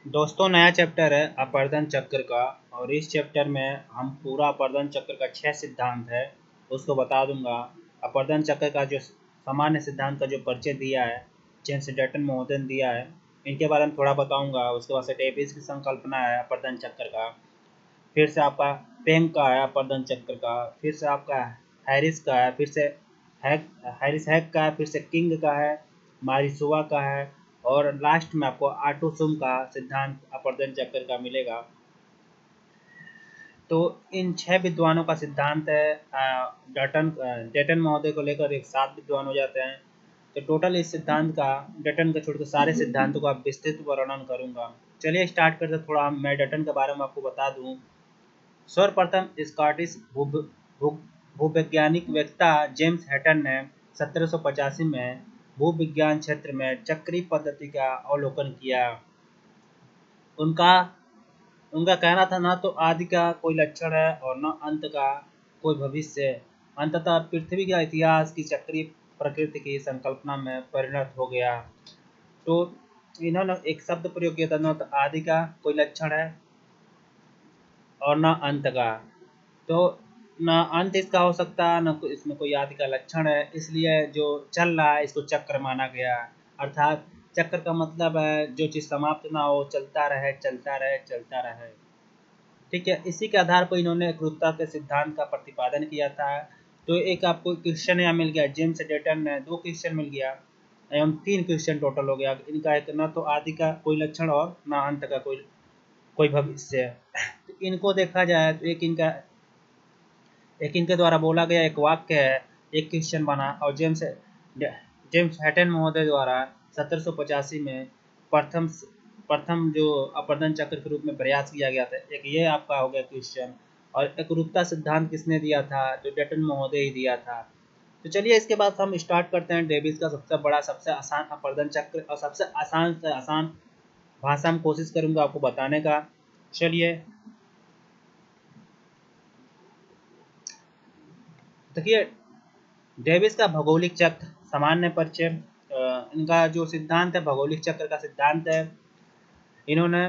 दोस्तों, नया चैप्टर है अपर्दन चक्र का। और इस चैप्टर में हम पूरा अपर्दन चक्र का 6 सिद्धांत है उसको बता दूंगा। अपर्दन चक्र का जो सामान्य सिद्धांत का जो परिचय दिया है जेम्स डटन महोदय ने दिया है, इनके बारे में थोड़ा बताऊंगा। उसके बाद से डेविस की संकल्पना है अपर्दन चक्र का, फिर से आपका पेंग का है अपर्दन चक्र का, फिर से आपका हैरिस का है, फिर से हैरिस हैक का है, फिर से किंग का है, मारिसुआ का है, और लास्ट में आपको आटोसुम का सिद्धांत अपर्दन चक्र का मिलेगा। तो इन 6 विद्वानों का सिद्धांत है। डेटन महोदय को लेकर एक 7 विद्वान हो जाते हैं। तो टोटल इस सिद्धांत का, डेटन के छोड़ के सारे सिद्धांतों का विस्तृत वर्णन करूंगा। चलिए स्टार्ट करते। थोड़ा मैं डेटन के बारे में आपको बता दूं। सर्वप्रथम स्कॉटिश भूवैज्ञानिक वक्ता जेम्स हटन ने 1785 में भूविज्ञान क्षेत्र में चक्रीय पद्धति का अवलोकन किया। उनका उनका कहना था, न तो आदि का कोई लक्षण है और न अंत का कोई भविष्य। अंततः पृथ्वी का इतिहास की चक्रीय प्रकृति की संकल्पना में परिणत हो गया। तो इन्होंने एक शब्द प्रयोग किया था, न तो आदि का कोई लक्षण है और न अंत का। तो न अंत इसका हो सकता, न इसमें कोई आदि का लक्षण है, इसलिए जो चल रहा है इसको चक्र माना गया। अर्थात चक्र का मतलब है जो चीज़ समाप्त ना हो, चलता रहे चलता रहे चलता रहे। ठीक है, इसी के आधार पर इन्होंने क्रूरता के सिद्धांत का प्रतिपादन किया था। तो एक आपको क्वेश्चन यहाँ मिल गया, जेम्स डेटन ने 2 क्वेश्चन मिल गया एवं 3 क्वेश्चन टोटल हो गया। इनका एक न तो आदि का कोई लक्षण और न अंत का कोई भविष्य। तो इनको देखा जाए तो एक इनके द्वारा बोला गया एक वाक्य है, एक क्वेश्चन बना। और जेम्स हैटन महोदय द्वारा 1785 में प्रथम प्रथम जो अपर्दन चक्र के रूप में प्रयास किया गया था, एक ये आपका हो गया क्वेश्चन। और एकरूपता सिद्धांत किसने दिया था? जो डटन महोदय ही दिया था। तो चलिए इसके बाद हम स्टार्ट करते हैं डेविस का सबसे बड़ा सबसे आसान अपर्दन चक्र, और सबसे आसान से आसान भाषा में कोशिश करूंगा आपको बताने का। चलिए देखिए, डेविस का भौगोलिक चक्र सामान्य परिचय। इनका जो सिद्धांत है भौगोलिक चक्र का सिद्धांत है, इन्होंने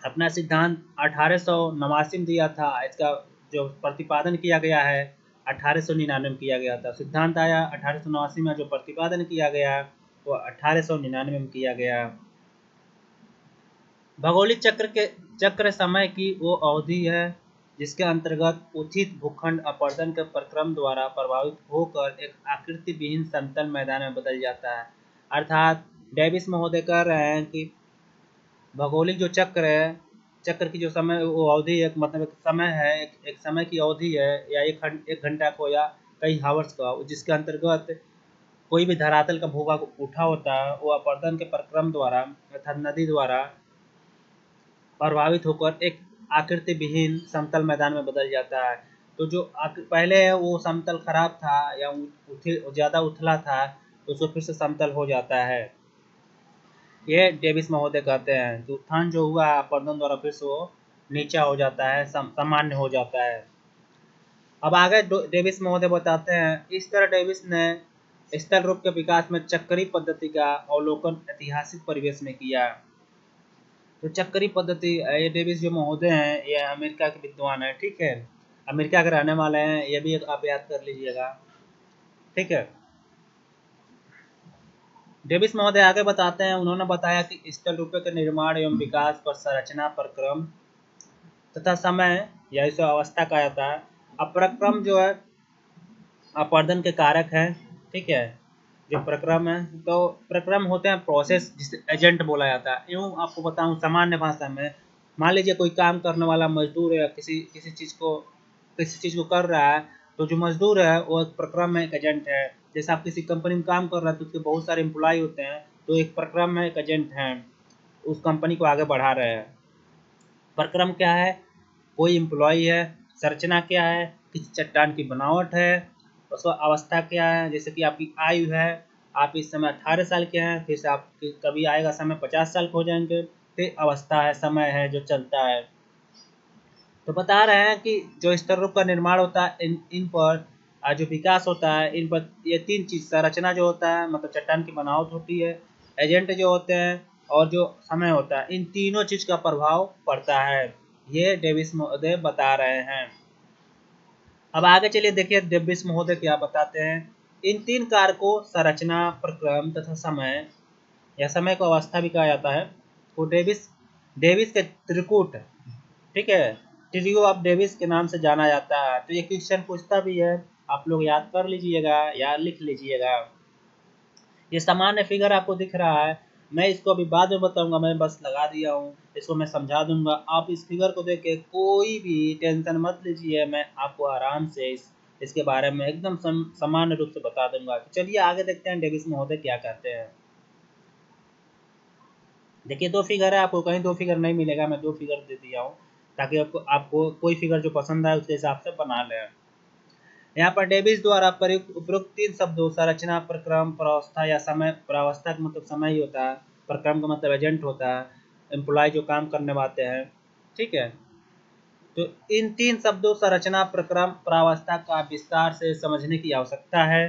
अपना सिद्धांत 1889 में दिया था। इसका जो प्रतिपादन किया गया है 1899 में किया गया था। सिद्धांत आया 1889 में, जो प्रतिपादन किया गया वो 1899 में किया गया। भौगोलिक चक्र समय की वो अवधि है जिसके अंतर्गत उचित भूखंड अपर्दन के प्रक्रम द्वारा प्रभावित होकर एक आकृति विहीन समतल मैदान में बदल जाता है। अर्थात डेविस महोदय कह रहे हैं कि भौगोलिक जो चक्र है, चक्र की जो समय वो अवधि एक मतलब एक समय है, एक समय की अवधि है, या एक घंटा को या कई हावर्स का, जिसके अंतर्गत कोई भी धरातल का भूभाग उठा होता है वो अपर्दन के प्रक्रम द्वारा अर्थात नदी द्वारा प्रभावित होकर एक आकृति विहीन समतल मैदान में बदल जाता है। तो जो पहले है वो समतल खराब था या ज़्यादा उथला था, तो उसको फिर से समतल हो जाता है। ये डेविस महोदय कहते हैं कि उत्थान जो हुआ अपर्दन द्वारा फिर से वो नीचा हो जाता है, सामान्य हो जाता है। अब आगे डेविस महोदय बताते हैं, इस तरह डेविस ने स्थल रूप के विकास में चक्रीय पद्धति का अवलोकन ऐतिहासिक परिवेश में किया। तो चक्रीय पद्धति, ये डेविस जो महोदय हैं ये अमेरिका के विद्वान हैं। ठीक है, अमेरिका के रहने वाले हैं, ये भी आप याद कर लीजिएगा। ठीक है, डेविस महोदय आगे बताते हैं, उन्होंने बताया कि स्थल रूपों के निर्माण एवं विकास पर संरचना प्रक्रम तथा समय या इसे अवस्था कहा जाता है। अब प्रक्रम जो है अपर्दन के कारक हैं। ठीक है, जो प्रक्रम है, तो प्रक्रम होते हैं प्रोसेस जिसे एजेंट बोला जाता है। यूँ आपको बताऊं सामान्य भाषा में, मान लीजिए कोई काम करने वाला मजदूर है, किसी चीज़ को कर रहा है, तो जो मजदूर है वो एक प्रक्रम में एक एजेंट है। जैसे आप किसी कंपनी में काम कर रहे हैं तो उसके बहुत सारे एम्प्लॉय होते हैं, तो एक प्रक्रम में एक एजेंट हैं, उस कंपनी को आगे बढ़ा रहे हैं। प्रक्रम क्या है? कोई एम्प्लॉय है। संरचना क्या है? किसी चट्टान की बनावट है। उसका अवस्था क्या है? जैसे कि आपकी आयु है, आप इस समय 18 साल के हैं, फिर से आप कभी आएगा समय 50 साल के हो जाएंगे। फिर अवस्था है, समय है जो चलता है। तो बता रहे हैं कि जो स्तर रूप का निर्माण होता है इन पर जो विकास होता है इन पर ये 3 चीज़, संरचना जो होता है मतलब चट्टान की बनावट होती है, एजेंट जो होते हैं और जो समय होता है, इन तीनों चीज का प्रभाव पड़ता है, ये डेविस महोदय बता रहे हैं। अब आगे चलिए देखिए डेविस महोदय क्या बताते हैं। इन तीन कारकों संरचना, प्रक्रम तथा समय, या समय को अवस्था भी कहा जाता है, वो डेविस डेविस के त्रिकूट, ठीक है, ट्रियो ऑफ डेविस के नाम से जाना जाता है। तो ये क्वेश्चन पूछता भी है, आप लोग याद कर लीजिएगा या लिख लीजिएगा। ये सामान्य फिगर आपको दिख रहा है, मैं इसको अभी बाद में बताऊंगा, मैं बस लगा दिया हूँ, इसको मैं समझा दूंगा। आप इस फिगर को देख के कोई भी टेंशन मत लीजिए, मैं आपको आराम से इसके बारे में एकदम सामान्य रूप से बता दूंगा। चलिए आगे देखते हैं डेविस महोदय क्या कहते हैं। देखिए दो फिगर है, आपको कहीं दो फिगर नहीं मिलेगा, मैं दो फिगर दे दिया हूँ ताकि आपको कोई फिगर जो पसंद आए उसके हिसाब से बना लें। यहाँ पर डेविस द्वारा प्रयुक्त उपरोक्त तीन शब्दों संरचना, प्रक्रम, प्रावस्था या समय, प्रावस्था का मतलब समय ही होता है, प्रक्रम का मतलब एजेंट होता है, एम्प्लॉय जो काम करने वाले हैं, ठीक है। तो इन तीन शब्दों संरचना, प्रक्रम, प्रावस्था का विस्तार से समझने की आवश्यकता है।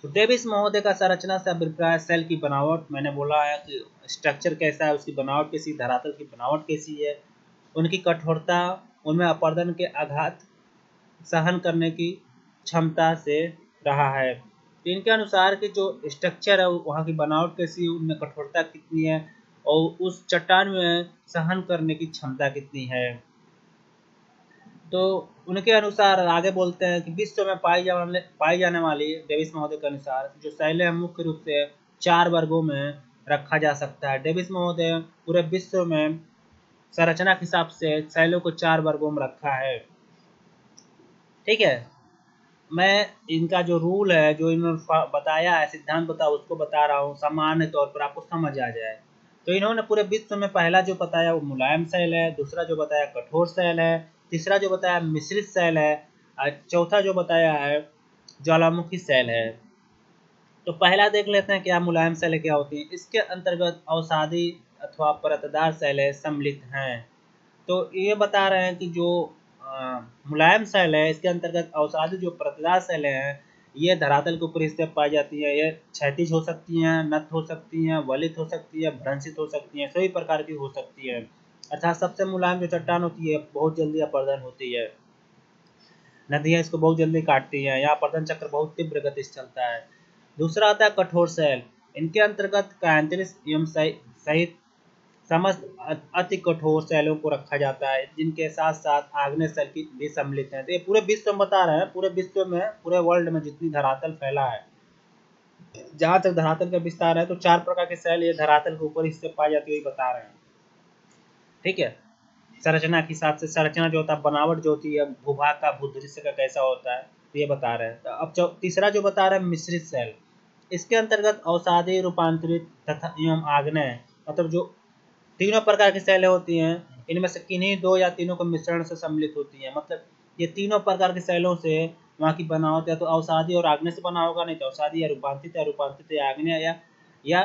तो डेविस महोदय का संरचना से अभिप्राय सेल की बनावट, मैंने बोला है कि स्ट्रक्चर कैसा है, उसकी बनावट कैसी, धरातल की बनावट कैसी है, उनकी कठोरता, उनमें अपरदन के आघात सहन करने की क्षमता से रहा है। तो इनके अनुसार कि जो स्ट्रक्चर है वहाँ की बनावट कैसी है, उनमें कठोरता कितनी है, और उस चट्टान में सहन करने की क्षमता कितनी है। तो उनके अनुसार आगे बोलते हैं कि विश्व में पाई जाने वाली, डेविस महोदय के अनुसार, जो शैलें मुख्य रूप से 4 वर्गों में रखा जा सकता है। डेविस महोदय पूरे विश्व में संरचना के हिसाब से शैलों को 4 वर्गों में रखा है, ठीक है। मैं इनका जो रूल है, जो इन्होंने बताया है, सिद्धांत बताया, उसको बता रहा हूँ सामान्य तौर पर आपको समझ आ जाए। तो इन्होंने पूरे विश्व में पहला जो बताया वो मुलायम सेल है, दूसरा जो बताया कठोर सेल है, तीसरा जो बताया मिश्रित सेल है, और चौथा जो बताया है ज्वालामुखी सेल है। तो पहला देख लेते हैं क्या मुलायम सेल क्या होती है। इसके अंतर्गत अवसादी अथवा परतदार सेलें सम्मिलित हैं। तो ये बता रहे हैं कि जो मुलायम सेल है, इसके अंतर्गत अवसादी जो परतदार सेलें हैं, ये धरातल के ऊपरी हिस्से पाई जाती है। ये क्षैतिज हो सकती हैं, नत हो सकती हैं, वलित हो सकती है, भ्रंशित हो सकती हैं, सभी प्रकार की हो सकती है। अर्थात सबसे मुलायम जो चट्टान होती है बहुत जल्दी अपरदन होती है, नदियाँ इसको बहुत जल्दी काटती हैं, यहाँ अपरदन चक्र बहुत तीव्र गति से चलता है। दूसरा आता है कठोर सेल, इनके अंतर्गत कैंथलिस एवं सहित समस्त अति कठोर सेलों को रखा जाता है, जिनके साथ साथ आग्नेय सेल की भी सम्मिलित हैं। तो ये पूरे विश्व में बता रहे हैं, पूरे विश्व में, पूरे वर्ल्ड में जितनी धरातल फैला है, जहाँ तक धरातल का विस्तार है, तो 4 प्रकार के सेल ये धरातल के ऊपर हिस्से पाई जाती है, बता रहे हैं, ठीक है। संरचना के हिसाब से संरचना जो होता है, बनावट जो होती है भूभाग का, भूदृश्य का कैसा होता है, तो ये बता रहे हैं। तो अब तीसरा जो बता रहे हैं मिश्रित सेल, इसके अंतर्गत अवसादी, रूपांतरित तथा एवं आग्नेय, मतलब जो तीनों प्रकार की सेलें होती हैं, इनमें से किन्हीं दो या तीनों के मिश्रण से सम्मिलित होती हैं। मतलब ये तीनों प्रकार की सेलों से वहाँ की बनावट या तो अवसादी और आग्नेय से बना होगा, नहीं तो अवसादी या रूपांतरित या आग्नेय, या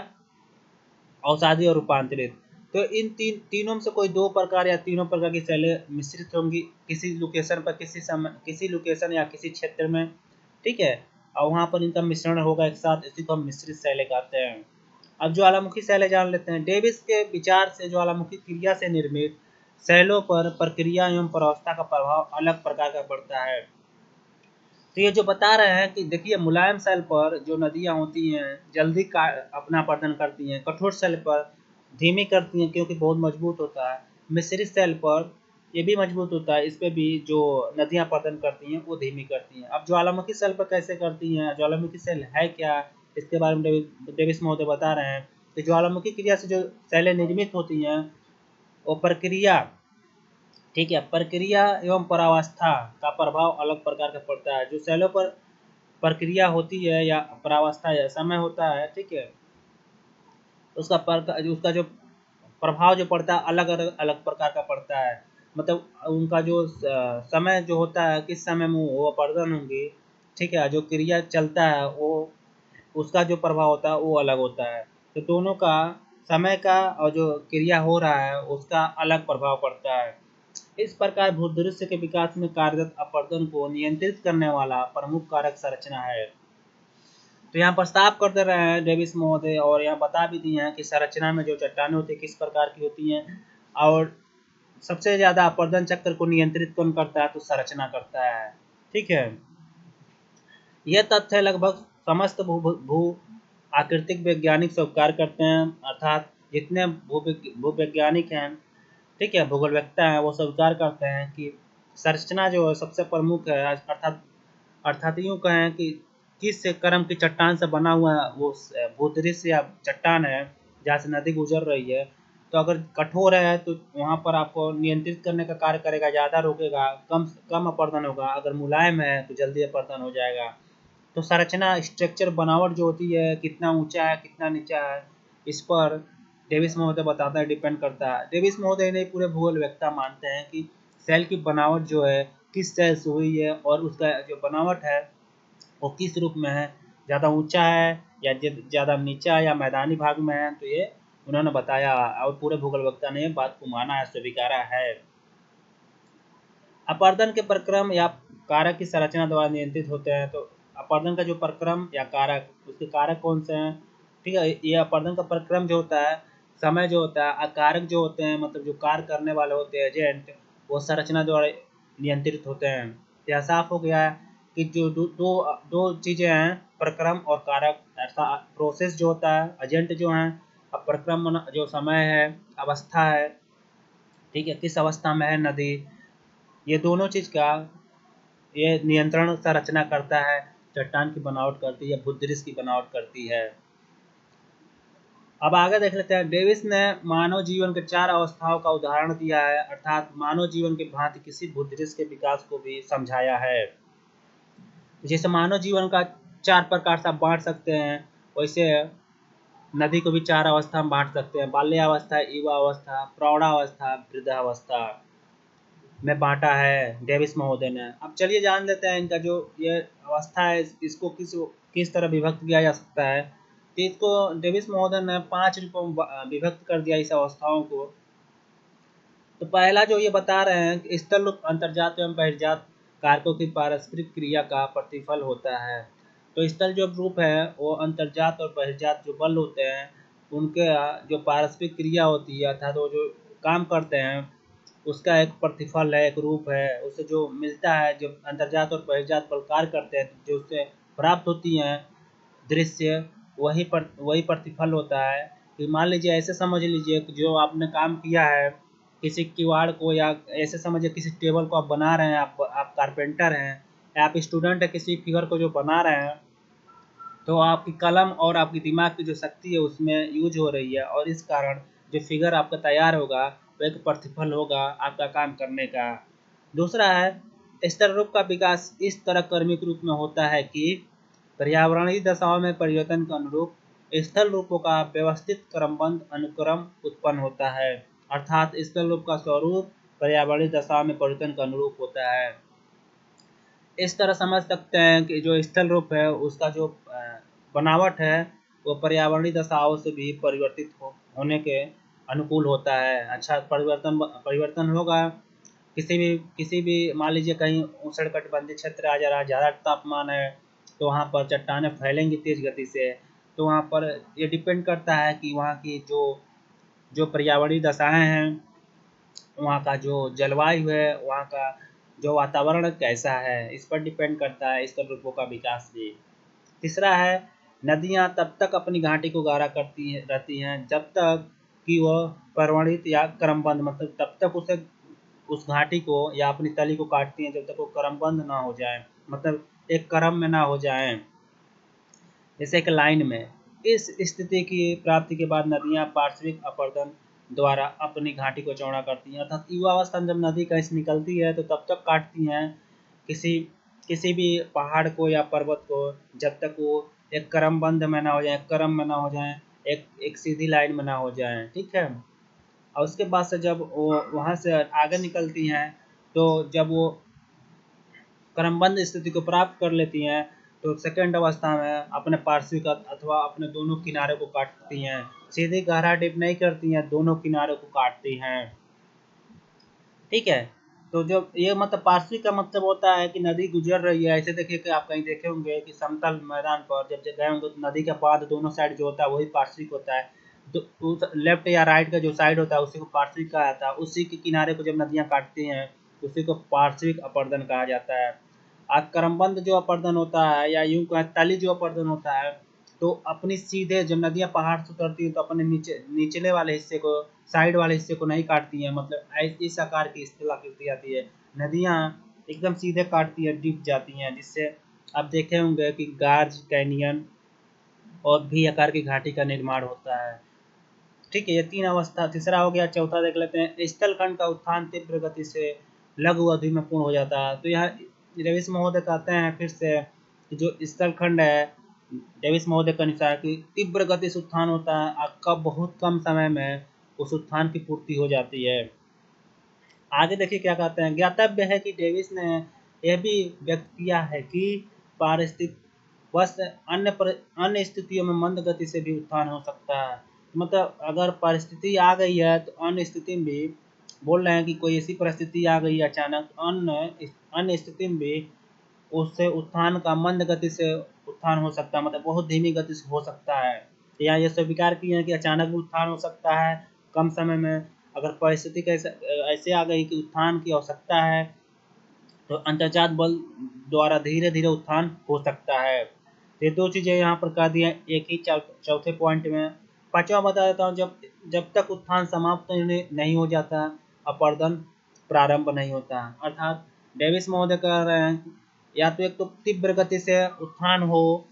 अवसादी और रूपांतरित। तो इन तीनों में से कोई दो प्रकार या तीनों प्रकार की सेलें मिश्रित होंगी किसी लोकेशन पर, किसी लोकेशन या किसी क्षेत्र में, ठीक है, और वहाँ पर इनका मिश्रण होगा एक साथ, इसी को हम मिश्रित सेलें कहते हैं। अब ज्वालामुखी सेलें जान लेते हैं। डेविस के विचार से ज्वालामुखी क्रिया से निर्मित सेलों पर प्रक्रिया एवं प्रावस्था का प्रभाव अलग प्रकार का पड़ता है। तो ये जो बता रहे हैं कि देखिए मुलायम सेल पर जो नदियाँ होती हैं जल्दी का अपना अपरदन करती हैं, कठोर सेल पर धीमी करती हैं क्योंकि बहुत मजबूत होता है, मिश्रित सेल पर ये भी मजबूत होता है, इस पर भी जो नदियाँ अपरदन करती हैं वो धीमी करती हैं। अब ज्वालामुखी सेल पर कैसे करती हैं, ज्वालामुखी सेल है क्या, इसके बारे में डेविस महोदय बता रहे हैं कि ज्वालामुखी क्रिया से जो सेलें निर्मित होती हैं वो प्रक्रिया, ठीक है, प्रक्रिया एवं परावस्था का प्रभाव अलग प्रकार का पड़ता है। जो सेलों पर प्रक्रिया होती है या परावस्था या समय होता है, ठीक है, उसका जो प्रभाव जो पड़ता है अलग अलग अलग प्रकार का पड़ता है। मतलब उनका जो समय जो होता है, किस समय में वो अपरदन होंगी, ठीक है, जो क्रिया चलता है वो उसका जो प्रभाव होता है वो अलग होता है। तो दोनों का, समय का और जो क्रिया हो रहा है उसका अलग प्रभाव पड़ता है। इस प्रकार भूदृश्य के विकास में कार्यरत अपरदन को नियंत्रित करने वाला प्रमुख कारक संरचना है। तो यहाँ पर साफ कर दे रहे हैं डेविस महोदय, और यहाँ बता भी दिए हैं कि संरचना में जो चट्टानें होती है किस प्रकार की होती हैं, और सबसे ज़्यादा अपरदन चक्र को नियंत्रित कौन करता है, तो संरचना करता है। ठीक है, यह तथ्य लगभग समस्त भू आकृतिक वैज्ञानिक स्वीकार करते हैं, अर्थात जितने भूवैज्ञानिक हैं, ठीक है, भूगोलवेत्ता हैं, वो स्वीकार करते हैं कि संरचना जो है सबसे प्रमुख है, अर्थात यूँ कहें कि किस क्रम की चट्टान से बना हुआ वो भूदृश्य या चट्टान है जहाँ से नदी गुजर रही है, तो अगर कठोर है तो वहाँ पर आपको नियंत्रित करने का कार्य करेगा, ज़्यादा रोकेगा, कम अपरदन होगा। अगर मुलायम है तो जल्दी अपरदन हो जाएगा। तो संरचना, स्ट्रक्चर, बनावट जो होती है, कितना ऊंचा है कितना नीचा है, इस पर डेविस महोदय बताता है, डिपेंड करता है। डेविस महोदय ने पूरे भूगोलवेत्ता मानते हैं कि सेल की बनावट जो है किस सेल से हुई है, और उसका जो बनावट है वो किस रूप में है, ज़्यादा ऊंचा है या ज़्यादा नीचा या मैदानी भाग में है, तो ये उन्होंने बताया, और पूरे भूगोलवेत्ता ने बात को माना है, स्वीकारा है। अपरदन के प्रक्रम या कारक की संरचना द्वारा नियंत्रित होते हैं। तो अपरदन का जो प्रक्रम या कारक, उसके कारक कौन से हैं, ठीक है, ये अपरदन का प्रक्रम जो होता है, समय जो होता है, कारक जो होते हैं, मतलब जो कार्य करने वाले होते हैं एजेंट, वो संरचना द्वारा नियंत्रित होते हैं। यह साफ हो गया है कि जो दो चीज़ें हैं, प्रक्रम और कारक, ऐसा प्रोसेस जो होता है, एजेंट जो हैं, अब प्रक्रम जो समय है, अवस्था है, ठीक है, किस अवस्था में है नदी, ये दोनों चीज़ का ये नियंत्रण संरचना करता है, चट्टान की बनावट करती है, भूदृश्य की बनावट करती है। अब आगे देख लेते हैं। डेविस ने मानव जीवन के 4 अवस्थाओं का उदाहरण दिया है, अर्थात मानव जीवन के भांति किसी भूदृश्य के विकास को भी समझाया है। जैसे मानव जीवन का 4 प्रकार से आप बांट सकते हैं, वैसे नदी को भी 4 अवस्था में बांट सकते हैं, बाल्यावस्था, युवावस्था, प्रौढ़ावस्था, वृद्धावस्था में बांटा है डेविस महोदय ने। अब चलिए जान लेते हैं इनका जो ये अवस्था है, इसको किस तरह विभक्त किया जा सकता है। तो इसको डेविस महोदय ने 5 रूपों में विभक्त कर दिया इस अवस्थाओं को। तो पहला जो ये बता रहे हैं कि स्थल रूप अंतर्जात एवं बहिर्जात कारकों की पारस्परिक क्रिया का प्रतिफल होता है। तो स्थल जो रूप है वो अंतर्जात और बहिर्जात जो बल होते हैं उनके जो पारस्परिक क्रिया होती है, अर्थात वो जो काम करते हैं उसका एक प्रतिफल है, एक रूप है, उससे जो मिलता है, जो अंतर्जात और बहिर्जात बल कार्य करते हैं, जो उससे प्राप्त होती हैं दृश्य, वही प्रतिफल होता है। कि मान लीजिए, ऐसे समझ लीजिए कि जो आपने काम किया है किसी किवाड़ को, या ऐसे समझिए किसी टेबल को आप बना रहे हैं, आप कारपेंटर हैं, या आप स्टूडेंट है, किसी फिगर को जो बना रहे हैं, तो आपकी कलम और आपकी दिमाग की जो शक्ति है उसमें यूज हो रही है, और इस कारण जो फिगर आपका तैयार होगा वो एक प्रतिफल होगा आपका काम करने का। दूसरा है स्तर रूप का विकास इस तरह क्रमिक रूप में होता है कि पर्यावरणीय दशाओं में परिवर्तन के अनुरूप स्थल रूपों का व्यवस्थित क्रमबद्ध अनुक्रम उत्पन्न होता है, अर्थात स्थल रूप का स्वरूप पर्यावरणीय दशाओं में परिवर्तन के अनुरूप होता है। इस तरह समझ सकते हैं कि जो स्थल रूप है उसका जो बनावट है वो पर्यावरणीय दशाओं से भी परिवर्तित होने के अनुकूल होता है। अच्छा, परिवर्तन होगा। किसी भी मान लीजिए कहीं उष्णकटिबंधीय क्षेत्र आ जा रहा है, ज़्यादा तापमान है, तो वहाँ पर चट्टानें फैलेंगी तेज गति से। तो वहाँ पर ये डिपेंड करता है कि वहाँ की जो जो पर्यावरणीय दशाएं हैं, वहाँ का जो जलवायु है, वहाँ का जो वातावरण कैसा है, इस पर डिपेंड करता है स्थल रूपों का विकास भी। तीसरा है नदियाँ तब तक अपनी घाटी को गाढ़ा करती रहती हैं जब तक कि वह प्रवणित या क्रमबद्ध, मतलब तब तक उस घाटी को या अपनी तली को काटती हैं जब तक वो क्रमबद्ध ना हो जाए, मतलब एक क्रम में ना हो जाए, जैसे एक लाइन में। इस स्थिति की प्राप्ति के बाद नदियाँ पार्श्विक अपरदन द्वारा अपनी घाटी को चौड़ा करती हैं, अर्थात युवावस्था में जब नदी कहीं से निकलती है तो तब तक काटती हैं किसी किसी भी पहाड़ को या पर्वत को, जब तक वो एक क्रमबद्ध में ना हो जाए, क्रम में ना हो जाए, एक सीधी लाइन में ना हो जाए, ठीक है। और उसके बाद से जब वो वहाँ से आगे निकलती हैं, तो जब वो क्रमबद्ध स्थिति को प्राप्त कर लेती हैं तो सेकंड अवस्था में अपने पार्श्विक अथवा अपने दोनों किनारे को काटती हैं। सीधी गहरा डिप नहीं करती हैं, दोनों किनारों को काटती हैं, ठीक है। तो जब ये मतलब पार्श्विक का मतलब होता है कि नदी गुजर रही है। ऐसे देखिए कि आप कहीं देखे होंगे कि समतल मैदान पर जब गए होंगे तो नदी का पाद दोनों साइड जो होता है वही पार्श्विक होता है। तो लेफ्ट या राइट का जो साइड होता है उसी को पार्श्विक कहा जाता है। उसी के किनारे को जब नदियाँ काटती हैं उसी को पार्श्विक अपरदन कहा जाता है। क्रमबद्ध जो अपरदन होता है या यूं कहें तली जो अपरदन होता है, तो अपनी सीधे जब नदियाँ पहाड़ से उतरती हैं तो अपने निचले वाले हिस्से को, साइड वाले हिस्से को नहीं काटती हैं। मतलब इस आकार की स्थलाकृति आती है। नदियाँ एकदम सीधे काटती है, डूब जाती हैं, जिससे आप देखे होंगे कि गार्ज, कैनियन और भी आकार की घाटी का निर्माण होता है। ठीक है, ये तीन अवस्था। तीसरा हो गया। चौथा देख लेते हैं। स्थलखंड का उत्थान तीव्र गति से लघु अवधि में पूर्ण हो जाता है। तो यहाँ डेविस महोदय कहते हैं फिर से कि जो स्थलखंड है, डेविस महोदय के अनुसार कि तीव्र गति से उत्थान होता है, आपका बहुत कम समय में उस उत्थान की पूर्ति हो जाती है। आगे देखिए क्या कहते हैं। ज्ञातव्य है कि डेविस ने यह भी व्यक्त किया है कि पारिस्थितिक बस अन्य स्थितियों में मंद गति से भी उत्थान हो सकता है। मतलब अगर परिस्थिति आ गई है तो अन्य स्थिति में भी बोल रहे हैं कि कोई ऐसी परिस्थिति आ गई है अचानक, अन्य अन्य स्थिति में भी उससे उत्थान का मंद गति से उत्थान हो सकता है, मतलब बहुत धीमी गति से हो सकता है। या ये स्वीकार किए हैं कि अचानक भी उत्थान हो सकता है कम समय में। अगर परिस्थिति कैसे ऐसे आ गई कि उत्थान की आवश्यकता है तो अंतर्जात बल द्वारा धीरे धीरे उत्थान हो सकता है। ये दो चीज़ें यहाँ पर कह दी हैं एक ही चौथे पॉइंट में। पांचवा बता देता हूँ। जब जब तक उत्थान समाप्त नहीं हो जाता अपरदन प्रारंभ नहीं होता। अर्थात डेविस महोदय कह रहे हैं या तो एक तो तीव्र गति से उत्थान हो,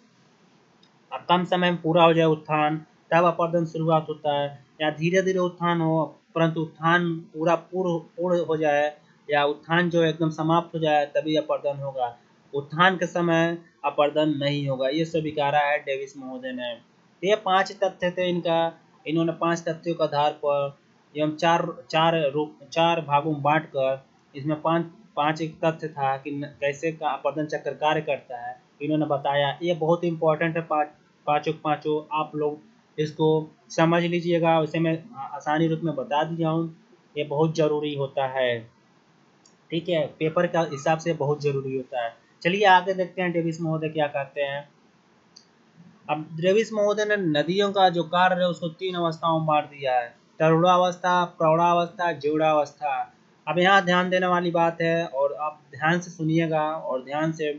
कम समय में पूरा हो जाए उत्थान, तब अपरदन शुरुआत होता है, या धीरे धीरे उत्थान हो परंतु उत्थान पूर्ण हो जाए, या उत्थान जो एकदम समाप्त हो जाए तभी अपरदन होगा। उत्थान के समय अपरदन नहीं होगा। ये स्वीकारा है डेविस महोदय ने। तो ये 5 तथ्य थे इनका। इन्होंने 5 तथ्यों के आधार पर एवं चार भागों में बांट कर इसमें पाँच एक तथ्य था कि कैसे का अपरदन चक्र कार्य करता है, इन्होंने बताया। ये बहुत इंपॉर्टेंट है। पाँचों पाँचों आप लोग इसको समझ लीजिएगा। उसे मैं आसानी रूप में बता दिया हूँ। ये बहुत ज़रूरी होता है। ठीक है, पेपर का हिसाब से बहुत ज़रूरी होता है। चलिए आगे देखते हैं डेविस महोदय क्या कहते हैं। अब डेविस महोदय ने नदियों का जो कार्य है उसको 3 अवस्थाओं में बांट दिया है। तरुणावस्था, प्रौढ़ावस्था, जीर्णावस्था। अब यहाँ ध्यान देने वाली बात है और आप ध्यान से सुनिएगा और ध्यान से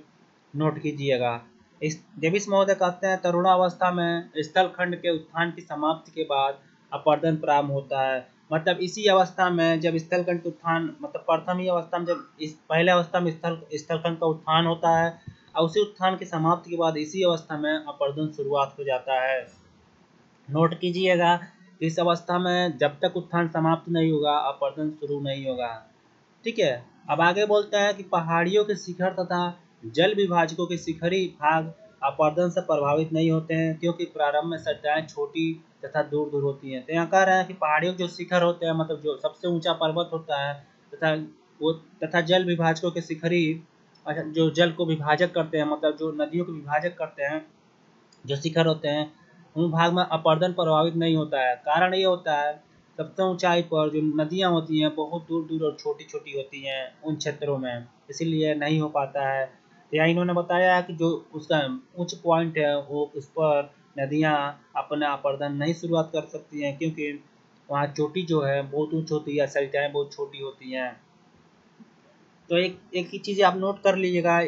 नोट कीजिएगा। इस डेविस महोदय कहते हैं तरुणावस्था में स्थलखंड के उत्थान की समाप्ति के बाद अपरदन प्रारंभ होता है। मतलब इसी अवस्था में जब स्थलखंड के उत्थान, मतलब प्रथम ही अवस्था में जब इस पहले अवस्था में स्थलखंड का उत्थान होता है और उसी उत्थान की समाप्ति के बाद इसी अवस्था में अपरदन शुरुआत हो जाता है। नोट कीजिएगा, इस अवस्था में जब तक उत्थान समाप्त नहीं होगा अपरदन शुरू नहीं होगा। ठीक है, अब आगे बोलते हैं कि पहाड़ियों के शिखर तथा जल विभाजकों के शिखरी भाग अपरदन से प्रभावित नहीं होते हैं क्योंकि प्रारंभ में सतहें छोटी तथा दूर दूर होती हैं। तो यहाँ कह रहे हैं कि पहाड़ियों के जो शिखर होते हैं, मतलब जो सबसे ऊंचा पर्वत होता है तथा वो तथा जल विभाजकों के शिखरी, जो जल को विभाजक करते हैं, मतलब जो नदियों को विभाजक करते हैं, जो शिखर होते हैं, उन भाग में अपरदन प्रभावित नहीं होता है। कारण ये होता है सबसे ऊंचाई पर जो नदियाँ होती हैं बहुत दूर दूर और छोटी छोटी होती हैं उन क्षेत्रों में, इसीलिए नहीं हो पाता है। तो यहाँ इन्होंने बताया कि जो उसका उच्च पॉइंट है वो उस पर नदियाँ अपना अपरदन नहीं शुरुआत कर सकती हैं क्योंकि वहाँ चोटी जो है बहुत ऊँच होती है, सरिताएँ बहुत छोटी होती हैं। तो एक एक ही चीज़ आप नोट कर लीजिएगा,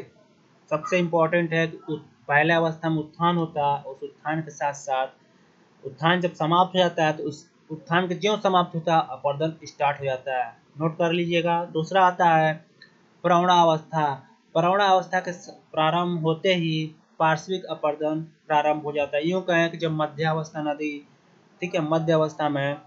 सबसे इम्पोर्टेंट है कि पहले अवस्था में उत्थान होता है, उस उत्थान के साथ साथ उत्थान जब समाप्त हो जाता है तो उस उत्थान के ज्यों समाप्त होता है अपरदन स्टार्ट हो जाता है। नोट कर लीजिएगा। दूसरा आता है प्रौढ़ावस्था। प्रौढ़ावस्था के प्रारंभ होते ही पार्श्विक अपरदन प्रारंभ हो जाता है। यूँ कहें कि जब मध्यावस्था नदी, ठीक है, मध्य अवस्था में,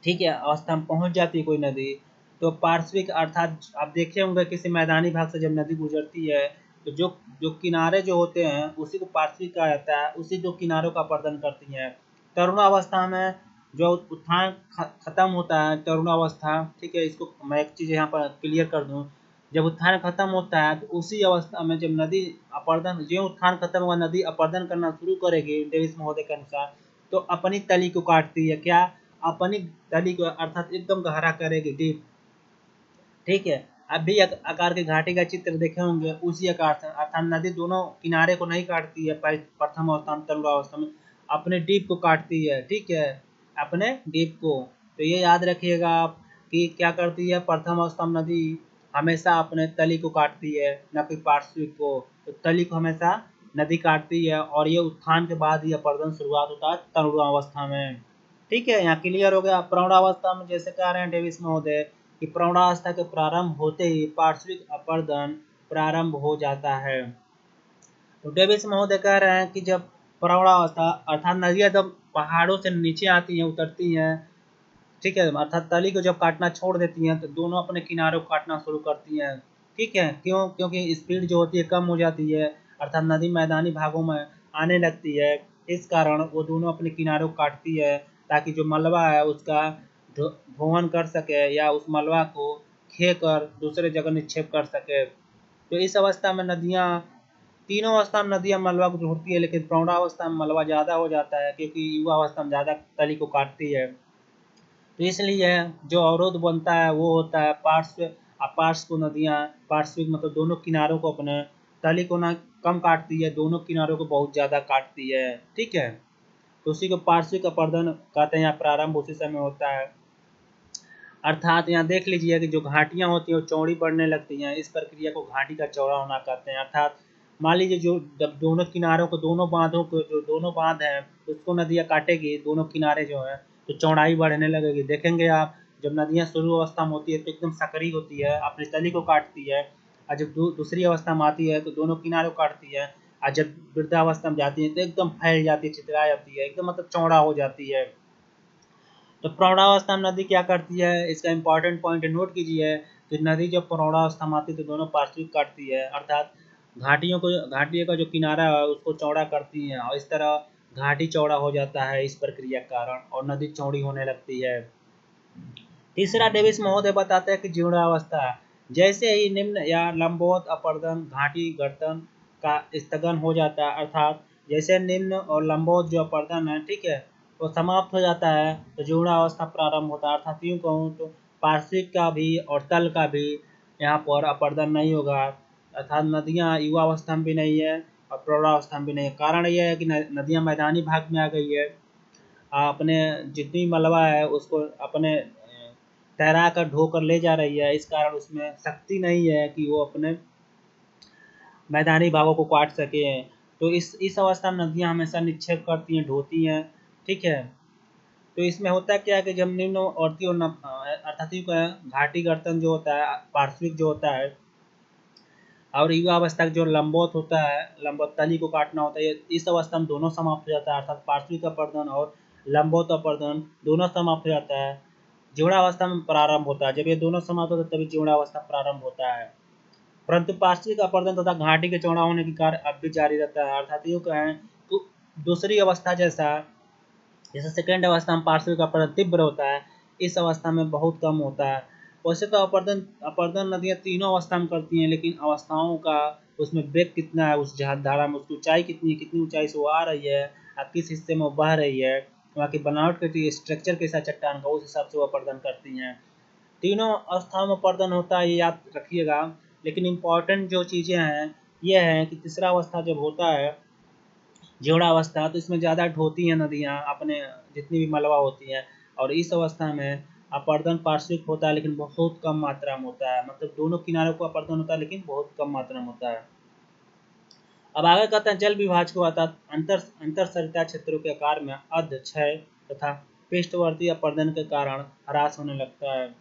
ठीक है, अवस्था में पहुँच जाती है कोई नदी तो पार्श्विक, अर्थात आप देखे होंगे किसी मैदानी भाग से जब नदी गुजरती है तो जो जो किनारे जो होते हैं उसी को पार्श्विक कहा जाता है, उसी जो किनारों का अपरदन करती हैं। तरुणावस्था में जो उत्थान खत्म होता है, तरुणावस्था, ठीक है, इसको मैं एक चीज़ यहाँ पर क्लियर कर दूँ। जब उत्थान खत्म होता है तो उसी अवस्था में जब नदी अपरदन, जो उत्थान खत्म हुआ नदी अपरदन करना शुरू करेगी डेविस महोदय के अनुसार, तो अपनी तली को काटती है। क्या? अपनी तली को, अर्थात एकदम गहरा करेगी, डीप। ठीक है। अब भी आकार की घाटी का चित्र देखे होंगे उसी आकार से, अर्थात नदी दोनों किनारे को नहीं काटती है प्रथम अवस्था में, तरुणावस्था में अपने डीप को काटती है, ठीक है, अपने डीप को। तो ये याद रखिएगा आप कि क्या करती है प्रथम अवस्था में नदी हमेशा अपने तली को काटती है, न कि पार्श्विक को। तो तली को हमेशा नदी काटती है और ये उत्थान के बाद यह अपरदन शुरुआत होता है तरुणावस्था में। ठीक है, यहाँ क्लियर हो गया। प्रौढ़ावस्था में जैसे कह रहे हैं डेविस महोदय कि प्रौढ़ावस्था के प्रारंभ होते ही पार्श्विक अपरदन प्रारंभ हो जाता है। तो डेविस महोदय कह रहे हैं कि जब प्रौढ़ावस्था अर्थात नदियाँ जब पहाड़ों से नीचे आती हैं, उतरती हैं, ठीक है, अर्थात तली को जब काटना छोड़ देती हैं तो दोनों अपने किनारों को काटना शुरू करती हैं। ठीक है, क्यों? क्योंकि स्पीड जो होती है कम हो जाती है, अर्थात नदी मैदानी भागों में आने लगती है। इस कारण वो दोनों अपने किनारों को काटती है ताकि जो मलबा है उसका दोहन कर सके या उस मलबा को खे कर दूसरे जगह निक्षेप कर सके। तो इस अवस्था में नदियाँ, तीनों अवस्था में नदियाँ मलबा को ढूंढती है, लेकिन प्रौढ़ावस्था में मलबा ज़्यादा हो जाता है क्योंकि युवा अवस्था में ज़्यादा तली को काटती है। तो इसलिए जो अवरोध बनता है वो होता है पार्श्व अपार्श्व को नदियाँ, पार्श्विक मतलब दोनों किनारों को अपने तली को ना कम काटती है, दोनों किनारों को बहुत ज़्यादा काटती है। ठीक है, तो उसी को पार्श्विक अपरदन कहते हैं। यहाँ प्रारंभ उसी समय होता है। अर्थात यहाँ देख लीजिए कि जो घाटियाँ होती हैं वो चौड़ी बढ़ने लगती हैं, इस प्रक्रिया को घाटी का चौड़ा होना कहते हैं। अर्थात मान लीजिए जो जब दोनों किनारों को, दोनों बांधों को, जो दोनों बांध हैं उसको नदियाँ काटेगी, दोनों किनारे जो हैं, तो चौड़ाई बढ़ने लगेगी। देखेंगे आप जब नदियाँ शुरू अवस्था में होती है तो एकदम सकरी होती है, अपनी तली को काटती है, और जब दूसरी अवस्था में आती है तो दोनों किनारों को काटती है, और जब वृद्धावस्था में जाती है तो एकदम फैल जाती है, चित्रा जाती है, एकदम मतलब चौड़ा हो जाती है। तो प्रौढ़ावस्था में नदी क्या करती है, इसका इंपॉर्टेंट पॉइंट नोट कीजिए कि नदी जब प्रौढ़ावस्था में आती है तो दोनों पार्श्विक काटती है, अर्थात घाटियों का जो किनारा है उसको चौड़ा करती है, और इस तरह घाटी चौड़ा हो जाता है इस प्रक्रिया के कारण, और नदी चौड़ी होने लगती है। तीसरा डेविस महोदय बताते हैं कि जीर्णावस्था, जैसे ही निम्न या लंबवत अपरदन घाटी गर्दन का स्थगन हो जाता है, अर्थात जैसे निम्न और लंबवत जो अपरदन है, ठीक है, वो समाप्त हो जाता है तो जीर्णावस्था प्रारंभ होता है। अर्थात यूँ कहूँ तो पार्श्विक का भी और तल का भी यहाँ पर अपरदन नहीं होगा, अर्थात नदियाँ युवावस्था में भी नहीं है और प्रौढ़ावस्था में भी नहीं है। कारण यह है कि नदियाँ मैदानी भाग में आ गई है, अपने जितनी मलबा है उसको अपने तैरा कर ढो कर ले जा रही है, इस कारण उसमें शक्ति नहीं है कि वो अपने मैदानी भागों को काट सके। तो इस अवस्था में नदियाँ हमेशा निक्षेप करती हैं, ढोती हैं। ठीक है, तो इसमें होता क्या है कि जब निम्न और अर्थात घाटी गर्तन जो होता है पार्श्विक जो होता है, और युवा अवस्था जो लंबवत होता है, लंबवत तली को काटना होता है, इस अवस्था में दोनों समाप्त हो जाता है, अर्थात पार्श्विक अपरदन और लंबवत अपरदन दोनों समाप्त हो जाता है। जीर्णावस्था में प्रारंभ होता है, जब ये दोनों समाप्त होते हैं तभी जीर्णावस्था प्रारंभ होता है। परंतु पार्श्विक अपरदन तथा घाटी के चौड़ा होने के कार्य अब भी जारी रहता है, अर्थात यूँ कहें तो दूसरी अवस्था जैसे सेकेंड अवस्था में पार्श्विक अपरदन तीव्र होता है, इस अवस्था में बहुत कम होता है। वैसे तो अपरदन नदियाँ तीनों अवस्था में करती हैं, लेकिन अवस्थाओं का उसमें वेग कितना है, उस धारा में उसकी ऊंचाई कितनी है, कितनी ऊंचाई से वो आ रही है और किस हिस्से में वो बह रही है, वहाँ की बनावट कैसी, स्ट्रक्चर कैसा चट्टान का, उस हिसाब से वो अपरदन करती हैं। तीनों अवस्थाओं में अपरदन होता है, ये याद रखिएगा। लेकिन इम्पॉर्टेंट जो चीज़ें हैं ये हैं कि तीसरा अवस्था जब होता है जीर्णावस्था, तो इसमें ज़्यादा ढोती हैं नदियाँ अपने जितनी भी मलबा होती हैं, और इस अवस्था में अपरदन पार्श्विक होता है लेकिन बहुत कम मात्रा में होता है, मतलब दोनों किनारों को अपरदन होता है लेकिन बहुत कम मात्रा में होता है। अब आगे कहते हैं जल विभाज को अर्थात अंतरसरिता क्षेत्रों के आकार में अर्ध क्षय तथा पृष्ठवर्ती अपरदन के कारण ह्रास होने लगता है।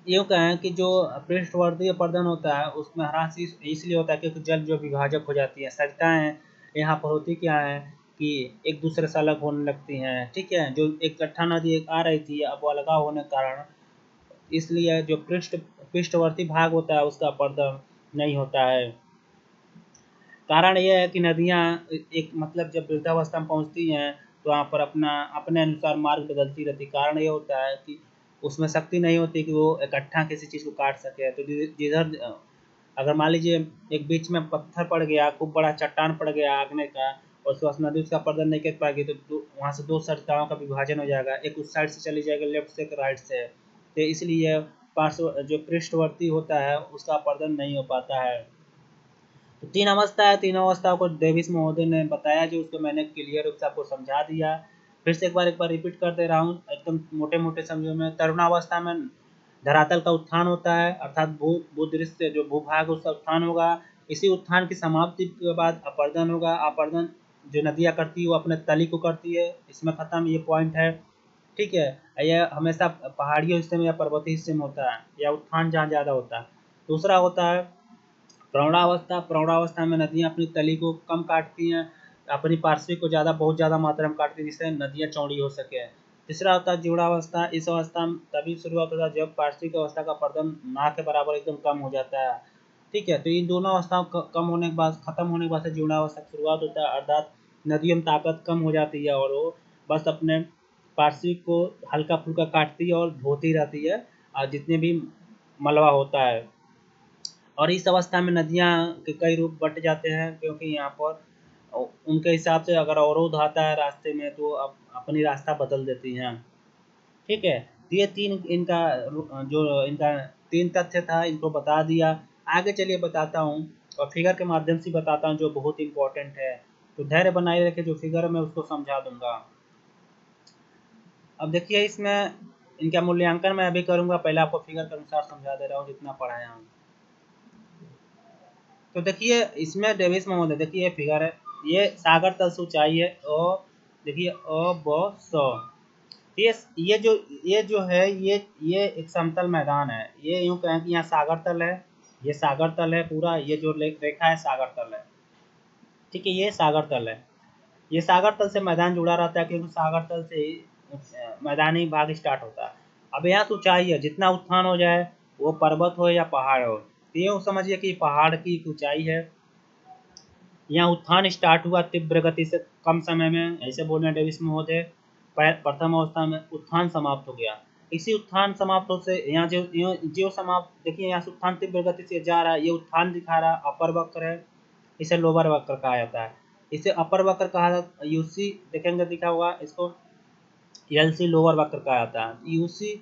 यूँ कहें कि जो पृष्ठवर्ती अपरदन होता है उसमें ह्रास इसलिए होता है क्योंकि जल जो विभाजक हो जाती है, सरिताएँ यहाँ पर होती क्या है कि एक दूसरे से अलग होने लगती हैं। ठीक है, जो एक इकट्ठा नदी एक आ रही थी, अब वो अलगाव होने के कारण इसलिए जो पृष्ठवर्ती भाग होता है उसका अपरदन नहीं होता है। कारण यह है कि नदियाँ एक मतलब जब वृद्धावस्था में पहुँचती हैं तो वहाँ पर अपने अनुसार मार्ग बदलती रहती। कारण ये होता है कि उसमें शक्ति नहीं होती कि वो इकट्ठा किसी चीज़ को काट सके। तो जिधर अगर मान लीजिए एक बीच में पत्थर पड़ गया, खूब बड़ा चट्टान पड़ गया आगने का, और उसके बाद नदी उसका अपरदन नहीं कर पाएगी, तो वहाँ से दो सरिताओं का विभाजन हो जाएगा, एक उस साइड से चली जाएगी लेफ्ट से, एक राइट से। तो इसलिए पार्श्व जो पृष्ठवर्ती होता है उसका अपर्दन नहीं हो पाता है। तो 3 अवस्था है, तीनों अवस्थाओं को डेविस महोदय ने बताया, जो उसको मैंने क्लियर रूप से आपको समझा दिया। फिर से एक बार रिपीट कर दे रहा हूँ एकदम मोटे-मोटे शब्दों में। तरुणावस्था में धरातल का उत्थान होता है, अर्थात भूदृश्य जो भूभाग उसका उत्थान होगा। इसी उत्थान की समाप्ति के बाद अपर्दन होगा। अपर्दन जो नदियाँ करती है वो अपने तली को करती है, इसमें खत्म, ये पॉइंट है। ठीक है, यह हमेशा पहाड़ियों हिस्से में या पर्वतीय हिस्से में होता है, या उत्थान जहाँ ज़्यादा होता है। दूसरा होता है प्रौढ़ावस्था। प्रौढ़ावस्था में नदियाँ अपनी तली को कम काटती हैं, अपनी पार्श्विक को बहुत ज़्यादा मात्रा में काटती हैं, जिससे नदियाँ चौड़ी हो सके। तीसरा होता है जीर्णावस्था। इस अवस्था में तभी शुरुआत होता है जब पार्श्विक अवस्था का पर्दन ना के बराबर एकदम कम हो जाता है। ठीक है, तो इन दोनों अवस्थाओं कम होने के बाद, खत्म होने के बाद से जीर्णावस्था की शुरुआत होता है, अर्थात नदियों में ताकत कम हो जाती है और वो बस अपने पार्श्विक को हल्का फुल्का काटती है और धोती रहती है, और जितने भी मलबा होता है। और इस अवस्था में नदियाँ के कई रूप बट जाते हैं, क्योंकि यहाँ पर उनके हिसाब से अगर अवरोध आता है रास्ते में तो अपनी रास्ता बदल देती हैं। ठीक है, तो ये इनका 3 तथ्य था, इनको बता दिया। आगे चलिए बताता हूँ, और फिगर के माध्यम से बताता हूँ जो बहुत इंपॉर्टेंट है। तो धैर्य बनाए रखे, जो फिगर मैं उसको समझा दूंगा। अब देखिए, इसमें इनका मूल्यांकन मैं अभी करूंगा, पहले आपको फिगर के अनुसार समझा दे रहा हूँ जितना पढ़ाया हूँ। तो देखिए, इसमें डेविस महोदय, देखिए ये फिगर है, ये सागर तल से ऊंचाई है, और देखिए ये जो है, ये एक समतल मैदान है। ये यूं कहें कि यहाँ सागर तल है, ये सागर तल है पूरा, ये जो रेखा है सागर तल है। ठीक है, ये सागर तल है। ये सागर तल से मैदान जुड़ा रहता है, क्योंकि सागर तल से ही मैदानी भाग स्टार्ट होता है। अब यहाँ से ऊंचाई है, जितना उत्थान हो जाए, वो पर्वत हो या पहाड़ हो, तो ये समझिए कि पहाड़ की ऊंचाई है। यहाँ उत्थान स्टार्ट हुआ तीव्र गति से कम समय में, ऐसे बोल रहे हैं डेविस महोदय। प्रथम अवस्था में उत्थान समाप्त हो गया। इसी उत्थान समाप्त हो से यहाँ जो समाप्त, देखिए यहाँ से उत्थान तीव्र गति से जा रहा है, ये उत्थान दिखा रहा है, अपर वक्र है, इसे लोअर वक्र कहा जाता है। इसे अपर वक्र कहा जाता है, यूसी देखेंगे दिखा हुआ, इसको एलसी लोअर वक्र कहा जाता है। यूसी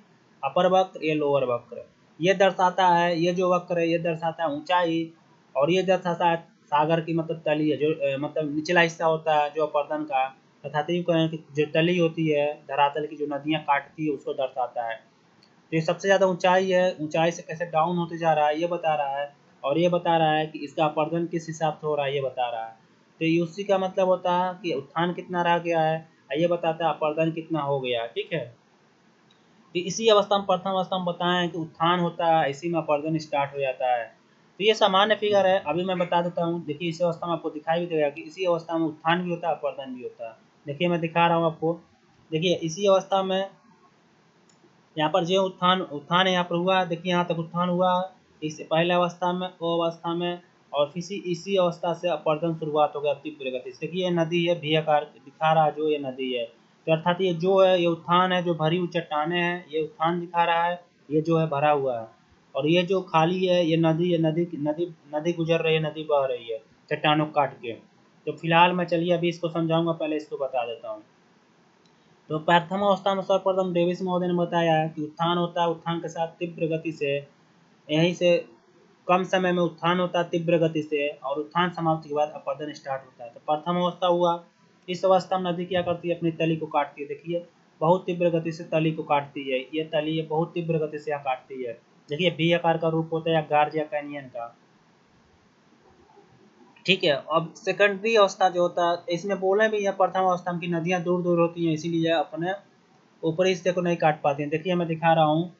अपर वक्र, ये लोअर वक्र। ये दर्शाता है, ये जो वक्र है ये दर्शाता है ऊंचाई, और ये दर्शाता है सागर की मतलब तली है, जो मतलब निचला हिस्सा होता है जो अपर्दन का, तथा यूँ कहें कि जो तली होती है धरातल की, जो नदियाँ काटती है, उसको दर्शाता है। तो ये सबसे ज़्यादा ऊंचाई है, ऊंचाई से कैसे डाउन होते जा रहा है ये बता रहा है, और ये बता रहा है कि इसका अपर्दन किस हिसाब से हो रहा है ये बता रहा है। तो यूसी का मतलब होता है कि उत्थान कितना रह गया है, ये बताता है अपर्दन कितना हो गया। ठीक है, तो इसी अवस्था में, प्रथम अवस्था में बताएं कि उत्थान होता है, इसी में अपर्दन स्टार्ट हो जाता है। तो ये सामान्य फिगर है, अभी मैं बता देता हूँ। देखिए, इसी अवस्था में आपको दिखाई भी देगा कि इसी अवस्था में उत्थान भी होता है, अपर्दन भी होता है। देखिए मैं दिखा रहा हूँ आपको। देखिए इसी अवस्था में यहाँ पर जो उत्थान यहाँ पर हुआ, देखिए यहाँ तक उत्थान हुआ, इस पहले अवस्था में, अवस्था में, और इसी अवस्था से अपर्दन शुरुआत हो गया तीव्र गति से। देखिए ये नदी है, भी आकार दिखा रहा है, जो ये नदी है, तो अर्थात ये जो है, ये उत्थान है, जो भरी हुई चट्टाने हैं, ये उत्थान दिखा रहा है, ये जो है भरा हुआ है। और ये जो खाली है, ये नदी है, नदी गुजर रही है, नदी बह रही है चट्टानों को काट के। तो फिलहाल मैं, चलिए अभी इसको समझाऊंगा, पहले इसको बता देता हूँ। तो प्रथम अवस्था में सर्वप्रथम डेविस महोदय ने बताया कि उत्थान होता है, उत्थान के साथ तीव्र गति से, यहीं से कम समय में उत्थान होता है तीव्र गति से, और उत्थान समाप्ति के बाद अपर्दन स्टार्ट होता है। तो प्रथम अवस्था हुआ, इस अवस्था में नदी क्या करती है, अपनी तली को काटती है। देखिए बहुत तीव्र गति से तली को काटती है, ये तली है बहुत तीव्र गति से यहाँ काटती है। देखिए भी आकार का रूप होता है, या गार्ज या कैनियन का। ठीक है, अब सेकेंडरी अवस्था जो होता है, इसमें बोले भी है प्रथम अवस्था में कि नदियाँ दूर दूर होती हैं, इसीलिए अपने ऊपरी हिस्से को नहीं काट पाती हैं। देखिए मैं दिखा रहा हूँ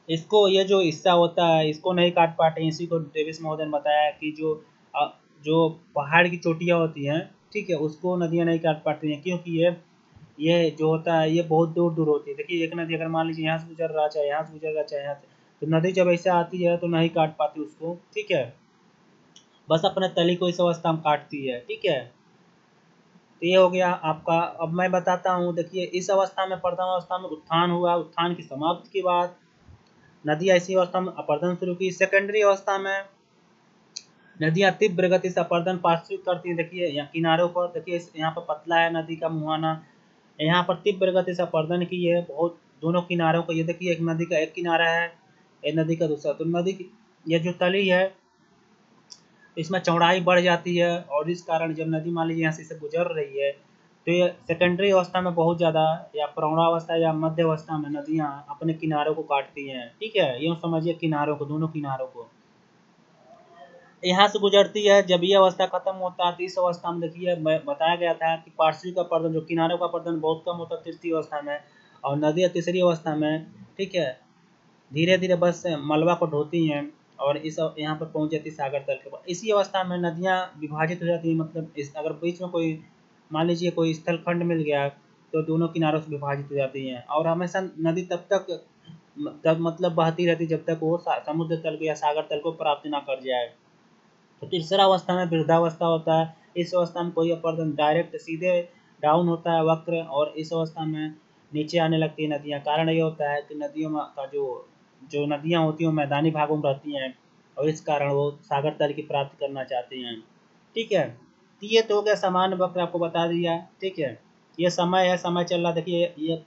इसको, ये जो हिस्सा होता है इसको नहीं काट पाते हैं। इसी को डेविस महोदय ने बताया कि जो पहाड़ की चोटियाँ होती हैं, ठीक है, उसको नदियाँ नहीं काट पाती हैं, क्योंकि ये जो होता है ये बहुत दूर दूर होती है। देखिए एक नदी अगर मान लीजिए यहाँ से गुजर रहा, चाहे यहाँ से गुजर रहा, चाहे यहाँ से, तो नदी जब ऐसे आती है तो नहीं काट पाती उसको। ठीक है, बस अपने तली को इस अवस्था में काटती है। ठीक है, तो ये हो गया आपका। अब मैं बताता हूँ, देखिए इस अवस्था में, प्रथम अवस्था में उत्थान हुआ, उत्थान की समाप्ति के बाद नदियाँ इसी अवस्था में अपर्दन शुरू की। सेकेंडरी अवस्था में नदियाँ तीव्र गति से अपर्दन पार्श्विक करती हैं। देखिए यहाँ किनारों पर, देखिए यहाँ पर पतला है नदी का मुहाना, यहाँ पर तीव्र गति से अपर्दन की है, बहुत दोनों किनारों को, ये देखिए एक नदी का एक किनारा है, एक नदी का दूसरा, तो नदी की ये जो तली है इसमें चौड़ाई बढ़ जाती है, और इस कारण जब नदी मान लीजिए यहाँ से गुजर रही है तो ये सेकेंडरी अवस्था में बहुत ज़्यादा या प्रौढ़ावस्था या मध्य अवस्था में नदियाँ अपने किनारों को काटती हैं। ठीक है, यूँ समझिए किनारों को, दोनों किनारों को यहाँ से गुजरती है। जब ये अवस्था खत्म होता है तो इस अवस्था में देखिए मैं बताया गया था कि पार्श्वी का अपरदन, जो किनारों का अपरदन बहुत कम होता है तृतीय अवस्था में, और नदियाँ तीसरी अवस्था में। ठीक है, धीरे धीरे बस मलबा को ढोती हैं और इस यहाँ पर पहुँच जाती है सागर तल के पास। इसी अवस्था में नदियाँ विभाजित हो जाती हैं, मतलब इस अगर बीच में कोई मान लीजिए कोई स्थल खंड मिल गया तो दोनों किनारों से विभाजित हो जाती हैं, और हमेशा नदी तब मतलब बहती रहती जब तक वो समुद्र तल को या सागर तल को प्राप्त ना कर जाए। तो तीसरा अवस्था में वृद्धावस्था होता है। इस अवस्था में कोई अपरदन डायरेक्ट सीधे डाउन होता है वक्र, और इस अवस्था में नीचे आने लगती है नदियाँ। कारण ये होता है कि नदियों में का जो नदियाँ होती हैं वो मैदानी भागों में रहती हैं, और इस कारण वो सागर तल की प्राप्ति करना चाहती हैं। ठीक है, तो ये तो हो गया सामान्य वक्र, आपको बता दिया। ठीक है, ये समय है, समय चल रहा, देखिए ये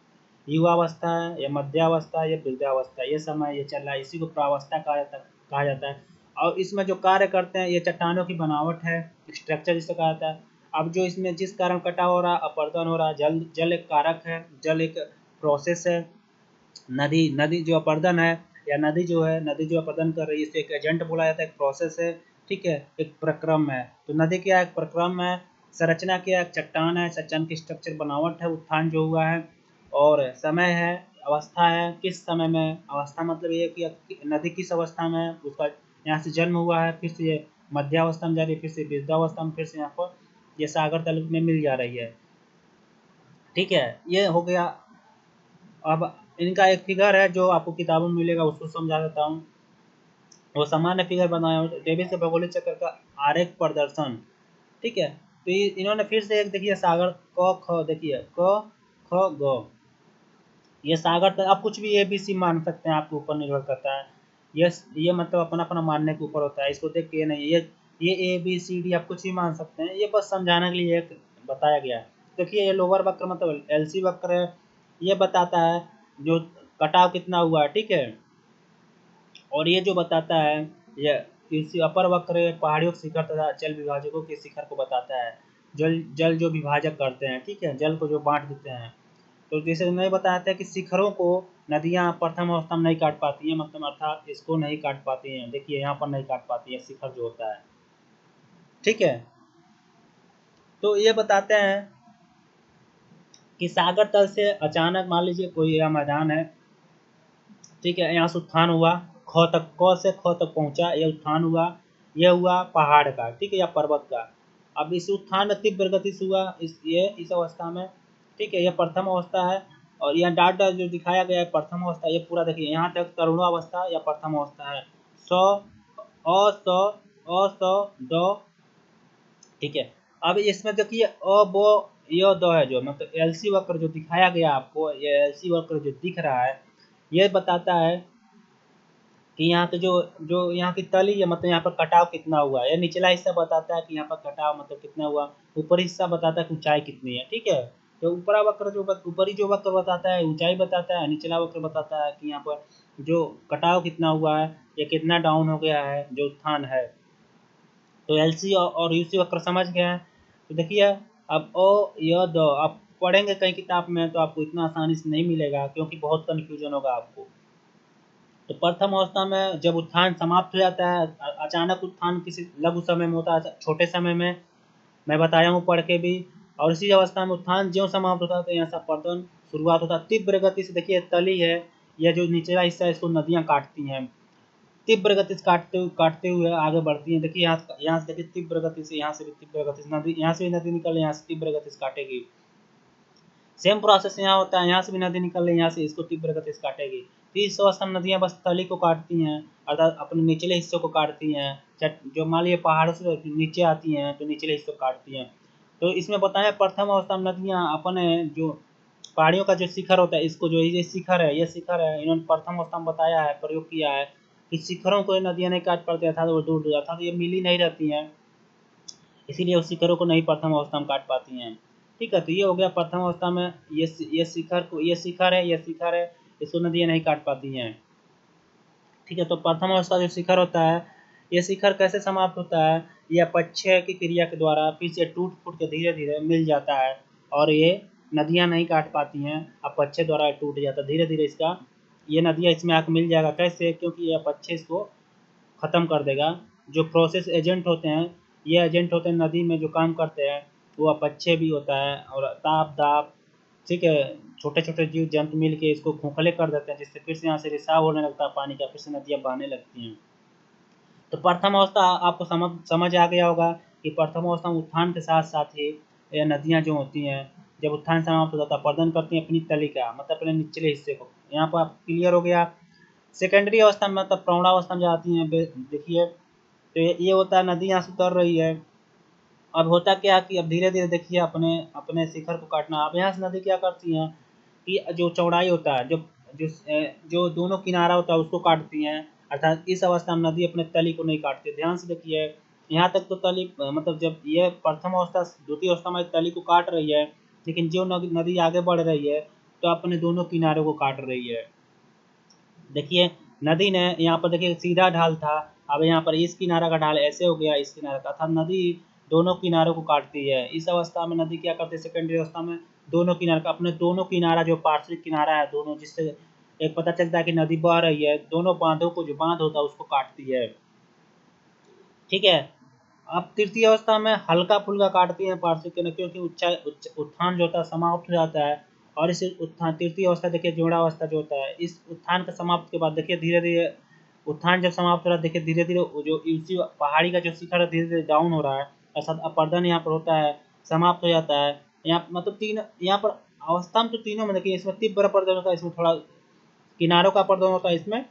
युवावस्था है, ये मध्यावस्था है, ये वृद्धावस्था है, ये समय ये चल रहा है, इसी को प्रावस्था कहा जाता है। और इसमें जो कार्य करते हैं ये चट्टानों की बनावट है, स्ट्रक्चर जिसे कहा जाता है। अब जो इसमें जिस कारण कटाव हो रहा, अपरदन हो रहा, जल एक कारक है, जल एक प्रोसेस है। नदी नदी जो अपरदन है या नदी जो है, नदी जो अपरदन कर रही है, इसे एक एजेंट बोला जाता है, एक प्रोसेस है। ठीक है, एक प्रक्रम है। तो नदी क्या है, एक प्रक्रम है। संरचना क्या है, चट्टान है, चट्टान की स्ट्रक्चर बनावट है, उत्थान जो हुआ है। और समय है, अवस्था है, किस समय में, अवस्था मतलब ये कि नदी किस अवस्था में उसका यहाँ से जन्म हुआ है, फिर से ये मध्यावस्था में जा रही है, फिर से वृद्धावस्था में, फिर से यहाँ पर ये सागर तल में मिल जा रही है। ठीक है, ये हो गया। अब इनका एक फिगर है जो आपको किताबों में मिलेगा, उसको समझा देता हूँ। वो सामान्य फिगर बनाया हूँ, डेविस के भौगोलिक चक्र का आरेख प्रदर्शन। ठीक है, तो इन्होंने फिर से एक देखिए सागर क ख, देखिए क ख ग, ये सागर तक आप कुछ भी ए बी सी मान सकते हैं, आपके ऊपर निर्भर करता है। ये मतलब अपना अपना मानने के ऊपर होता है, इसको देख के नहीं, ये ए बी सी डी आप कुछ भी मान सकते हैं, ये बस समझाने के लिए एक बताया गया है। देखिए ये लोअर वक्र मतलब एलसी वक्र है, ये बताता है जो कटाव कितना हुआ है। ठीक है, और ये जो बताता है ये इसी अपर वक्र पहाड़ियों के शिखर तथा जल विभाजकों के शिखर को बताता है। जल जल जो विभाजक करते हैं, ठीक है, जल को जो बांट देते हैं। तो जैसे नहीं बताते हैं कि शिखरों को नदियाँ प्रथम अवस्था में नहीं काट पाती हैं, मतलब अर्थात इसको नहीं काट पाती हैं। देखिए यहाँ पर नहीं काट पाती है शिखर जो होता है। ठीक है, तो ये बताते हैं कि सागर तल से अचानक मान लीजिए कोई यह मैदान है। ठीक है, यहाँ से उत्थान हुआ, ख तक, क से ख तक पहुँचा, ये उत्थान हुआ, ये हुआ पहाड़ का, ठीक है, या पर्वत का। अब इस उत्थान में तीव्र गति से हुआ इस अवस्था में। ठीक है, यह प्रथम अवस्था है, और यह डाट डाट जो दिखाया गया है प्रथम अवस्था, ये पूरा देखिए यहाँ तक तरुणावस्था या प्रथम अवस्था है। सौ अ सौ अ सौ द। ठीक है, अब इसमें देखिए अ ब य द है, जो मतलब एलसी वक्र जो दिखाया गया आपको, ये एलसी वक्र जो दिख रहा है ये बताता है कि यहाँ के जो जो यहाँ की तली है, मतलब यहाँ पर कटाव कितना हुआ है। निचला हिस्सा बताता है कि यहाँ पर कटाव मतलब कितना हुआ, ऊपरी हिस्सा बताता है कि ऊंचाई कितनी है। ठीक है, तो ऊपरी जो वक्र बताता है ऊंचाई बताता है, निचला वक्र बताता है कि यहाँ पर जो कटाव कितना हुआ है या कितना डाउन हो गया है, जो उत्थान है। तो एलसी और यूसी वक्र समझ गए हैं। तो देखिए अब ओ य द आप पढ़ेंगे कहीं किताब में तो आपको इतना आसानी से नहीं मिलेगा, क्योंकि बहुत कन्फ्यूजन होगा आपको। तो प्रथम अवस्था में जब उत्थान समाप्त हो जाता है, अचानक उत्थान किसी लघु समय में होता है, छोटे समय में, मैं बताया हूँ पढ़ के भी। और इसी अवस्था में उत्थान ज्यों समाप्त होता है तो यहाँ से अपरदन शुरुआत होता है तीव्र गति से। देखिए तली है, यह जो निचला हिस्सा है इसको नदियाँ काटती हैं, तीव्र गति से काटते हुए आगे बढ़ती हैं। देखिए यहाँ से देखिए तीव्र गति से, यहाँ से भी तीव्र गति से नदी, यहाँ से भी नदी निकल रही है, यहाँ से तीव्र गति से काटेगी। सेम प्रोसेस यहाँ होता है, यहाँ से भी नदी निकल रही है, यहाँ से इसको तीव्र गति से काटेगी। तो इस अवस्था में नदियाँ बस तली को काटती हैं, अर्थात अपने निचले हिस्से को काटती हैं। जो मान लीजिए पहाड़ों से नीचे आती हैं तो निचले हिस्से को काटती हैं। तो इसमें बताया प्रथम अवस्था में नदियाँ अपने जो पहाड़ियों का जो शिखर होता है, इसको जो ये शिखर है, इन्होंने प्रथम अवस्था में बताया है, प्रयोग किया है कि शिखरों को नदियाँ नहीं काट पाती, अर्थात वो दूर दूर, अर्थात ये मिली नहीं रहती हैं, इसीलिए उस शिखरों को नहीं प्रथम अवस्था में काट पाती हैं। ठीक है, तो ये हो गया प्रथम अवस्था में, ये शिखर है, ये शिखर है, इसको नदियाँ नहीं काट पाती हैं। ठीक है, तो प्रथम अवस्था जो शिखर होता है, ये शिखर कैसे समाप्त होता है? यह अपक्षय की क्रिया के द्वारा फिर से टूट फूट के धीरे धीरे मिल जाता है और ये नदियाँ नहीं काट पाती हैं, अपक्षय द्वारा टूट जाता है धीरे धीरे। इसका ये नदियाँ इसमें आके मिल जाएगा। कैसे? क्योंकि ये अपक्षय इसको ख़त्म कर देगा। जो प्रोसेस एजेंट होते हैं, ये एजेंट होते हैं नदी में जो काम करते हैं, वो अपक्षय भी होता है और ताप दाप, ठीक है, छोटे छोटे जीव जंतु मिल के इसको खोखले कर देते हैं, जिससे फिर से यहाँ से रिसाव होने लगता है पानी का, फिर से नदियाँ बहने लगती हैं। तो प्रथम अवस्था आपको समझ आ गया होगा कि प्रथम अवस्था में उत्थान के साथ साथ ही ये नदियाँ जो होती हैं, जब उत्थान समाप्त हो जाता है, अपरदन करती हैं अपनी तली का, मतलब अपने निचले हिस्से को। यहाँ पर आप क्लियर हो गया। सेकेंडरी अवस्था में मतलब प्रौढ़ावस्था में जाती हैं, देखिए तो ये होता है नदी यहाँ से उतर रही है। अब होता क्या कि अब धीरे धीरे देखिए अपने अपने शिखर को काटना। अब यहाँ से नदी क्या करती हैं कि जो चौड़ाई होता है, जो जो दोनों किनारा होता है उसको काटती हैं। अर्थात इस अवस्था में नदी अपने तली को नहीं काटती। ध्यान से देखिए, यहाँ तक तो तली मतलब जब ये प्रथम अवस्था द्वितीय अवस्था में तली को काट रही है, लेकिन जो नदी आगे बढ़ रही है तो अपने दोनों किनारों को काट रही है। देखिए नदी ने यहाँ पर देखिए सीधा ढाल था, अब यहाँ पर इस किनारा का ढाल ऐसे हो गया, इस किनारे का, अर्थात नदी दोनों किनारों को काटती है। इस अवस्था में नदी क्या करती है? सेकेंडरी अवस्था में दोनों किनारे का, अपने दोनों किनारा जो पार्श्विक किनारा है दोनों, जिससे एक पता चलता है कि नदी बह रही है, दोनों बांधों को, जो बांध होता है उसको काटती है। ठीक है, अब तृतीय अवस्था में हल्का फुल्का काटती हैं पार्श्विक किनारे, क्योंकि उत्थान जो होता है समाप्त हो जाता है। और इस उत्थान तृतीय अवस्था देखिए जोड़ावस्था जो होता है, इस उत्थान के समाप्त के बाद देखिए धीरे धीरे उत्थान जब समाप्त हो रहा है, देखिए धीरे धीरे जो इसी पहाड़ी का जो शिखर है धीरे धीरे डाउन हो रहा है, अर्थात अपर्दन यहाँ पर होता है, समाप्त हो जाता है। यहाँ मतलब तीन, यहाँ पर अवस्था में तो तीनों में देखिए, इसमें तीव्र अपर्दन होता है, इसमें थोड़ा किनारों का अपर्दन होता है, इसमें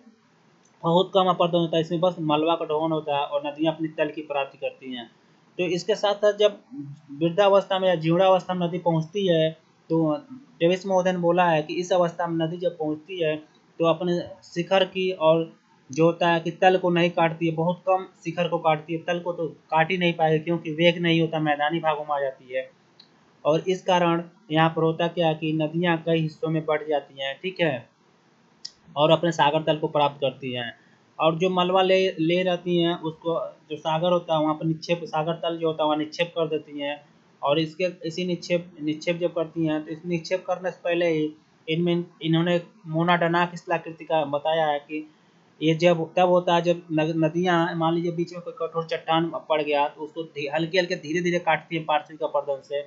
बहुत कम अपर्दन होता है, इसमें बस मलबा का ढोन होता है और नदियाँ अपनी तल की प्राप्ति करती हैं। तो इसके साथ साथ जब वृद्धावस्था में या जीर्णावस्था में नदी पहुँचती है, तो डेविस महोदय ने बोला है कि इस अवस्था में नदी जब पहुँचती है तो अपने शिखर की, और जो होता है कि तल को नहीं काटती है, बहुत कम शिखर को काटती है, तल को तो काट ही नहीं पाएगी क्योंकि वेग नहीं होता, मैदानी भागों में आ जाती है। और इस कारण यहाँ पर होता क्या है कि नदियाँ कई हिस्सों में बढ़ जाती हैं, ठीक है, और अपने सागर तल को प्राप्त करती हैं। और जो मलबा ले ले रहती हैं उसको, जो सागर होता है वहाँ पर निक्षेप, सागर तल जो होता है वहाँ निक्षेप कर देती हैं। और इसके इसी निक्षेप जब करती हैं तो इस निक्षेप करने से पहले ही इनमें इन्होंने एक मोनाडनाक स्थलाकृति का बताया है कि ये जब तब होता है जब नदियाँ, मान लीजिए बीच में कोई कठोर चट्टान पड़ गया तो उसको हल्के हल्के धीरे धीरे काटती है पार्श्विक अपर्दन से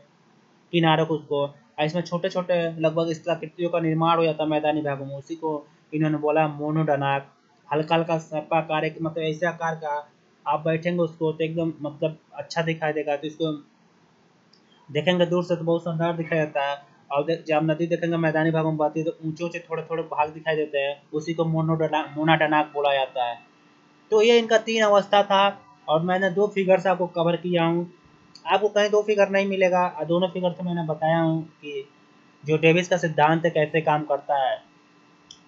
किनारों को उसको, और इसमें छोटे छोटे लगभग स्थलाकृतियों का निर्माण हो जाता है मैदानी भागों में। उसी को इन्होंने बोला मोनोडनाक। हल्का हल्का सर्पाकार, एक मतलब ऐसे आकार का, आप बैठेंगे उसको तो एकदम मतलब अच्छा दिखाई देगा। तो इसको देखेंगे दूर से तो बहुत शानदार दिखाई देता है, और जब नदी देखेंगे मैदानी भागों में बहती है तो ऊंचे ऊंचे थोड़े थोड़े भाग दिखाई देते हैं, उसी को मोनाडनाक बोला जाता है। तो ये इनका तीन अवस्था था, और मैंने दो फिगर से आपको कवर किया हूँ। आपको कहीं दो फिगर नहीं मिलेगा, दोनों फिगर से मैंने बताया हूँ कि जो डेविस का सिद्धांत है कैसे काम करता है।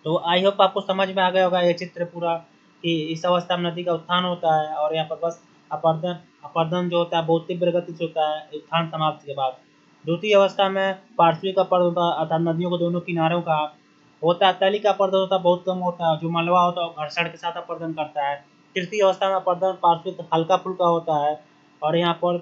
तो आई होप आपको समझ में आ गया होगा ये चित्र पूरा, कि इस अवस्था में नदी का उत्थान होता है और यहाँ पर बस अपर्दन अपर्दन जो होता है बहुत तीव्र गति से होता है उत्थान समाप्ति के बाद। द्वितीय अवस्था में पार्श्विक अपर्दन होता है, अर्थात नदियों को दोनों किनारों का होता है, तली का अपर्दन होता है बहुत कम होता है, जो मलबा होता है वो घर्षण के साथ अपर्दन करता है। तृतीय अवस्था में अपर्दन पार्श्विक हल्का फुल्का होता है, और यहाँ पर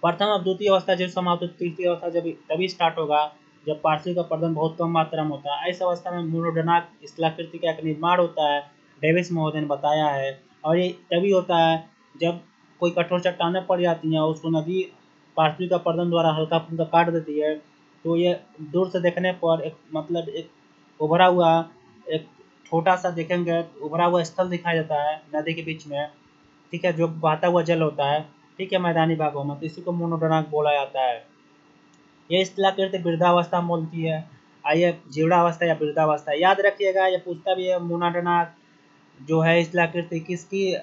प्रथम और द्वितीय अवस्था जब समाप्त होती है, तृतीय अवस्था जब तभी स्टार्ट होगा जब पार्श्विक अपर्दन बहुत कम मात्रा में होता है। इस अवस्था में मोनोडनाक स्थलाकृति का एक निर्माण होता है, डेविस महोदय ने बताया है। और ये तभी होता है जब कोई कठोर चट्टानें पड़ जाती हैं और उसको नदी पार्श्विक अपर्दन द्वारा हल्का फुल्का काट देती है, तो ये दूर से देखने पर एक मतलब एक उभरा हुआ, एक छोटा सा देखेंगे उभरा हुआ स्थल दिखाई देता है नदी के बीच में, ठीक है, जो बहता हुआ जल होता है, ठीक है, मैदानी भागों में, तो इसी को मोनोडोनाक बोला जाता है। ये स्थलाकृति वृद्धावस्था में बोलती है। आइए जीर्णावस्था या वृद्धावस्था याद रखिएगा, ये पूछता भी है मोनोडोनाक जो है स्थलाकृति किसकी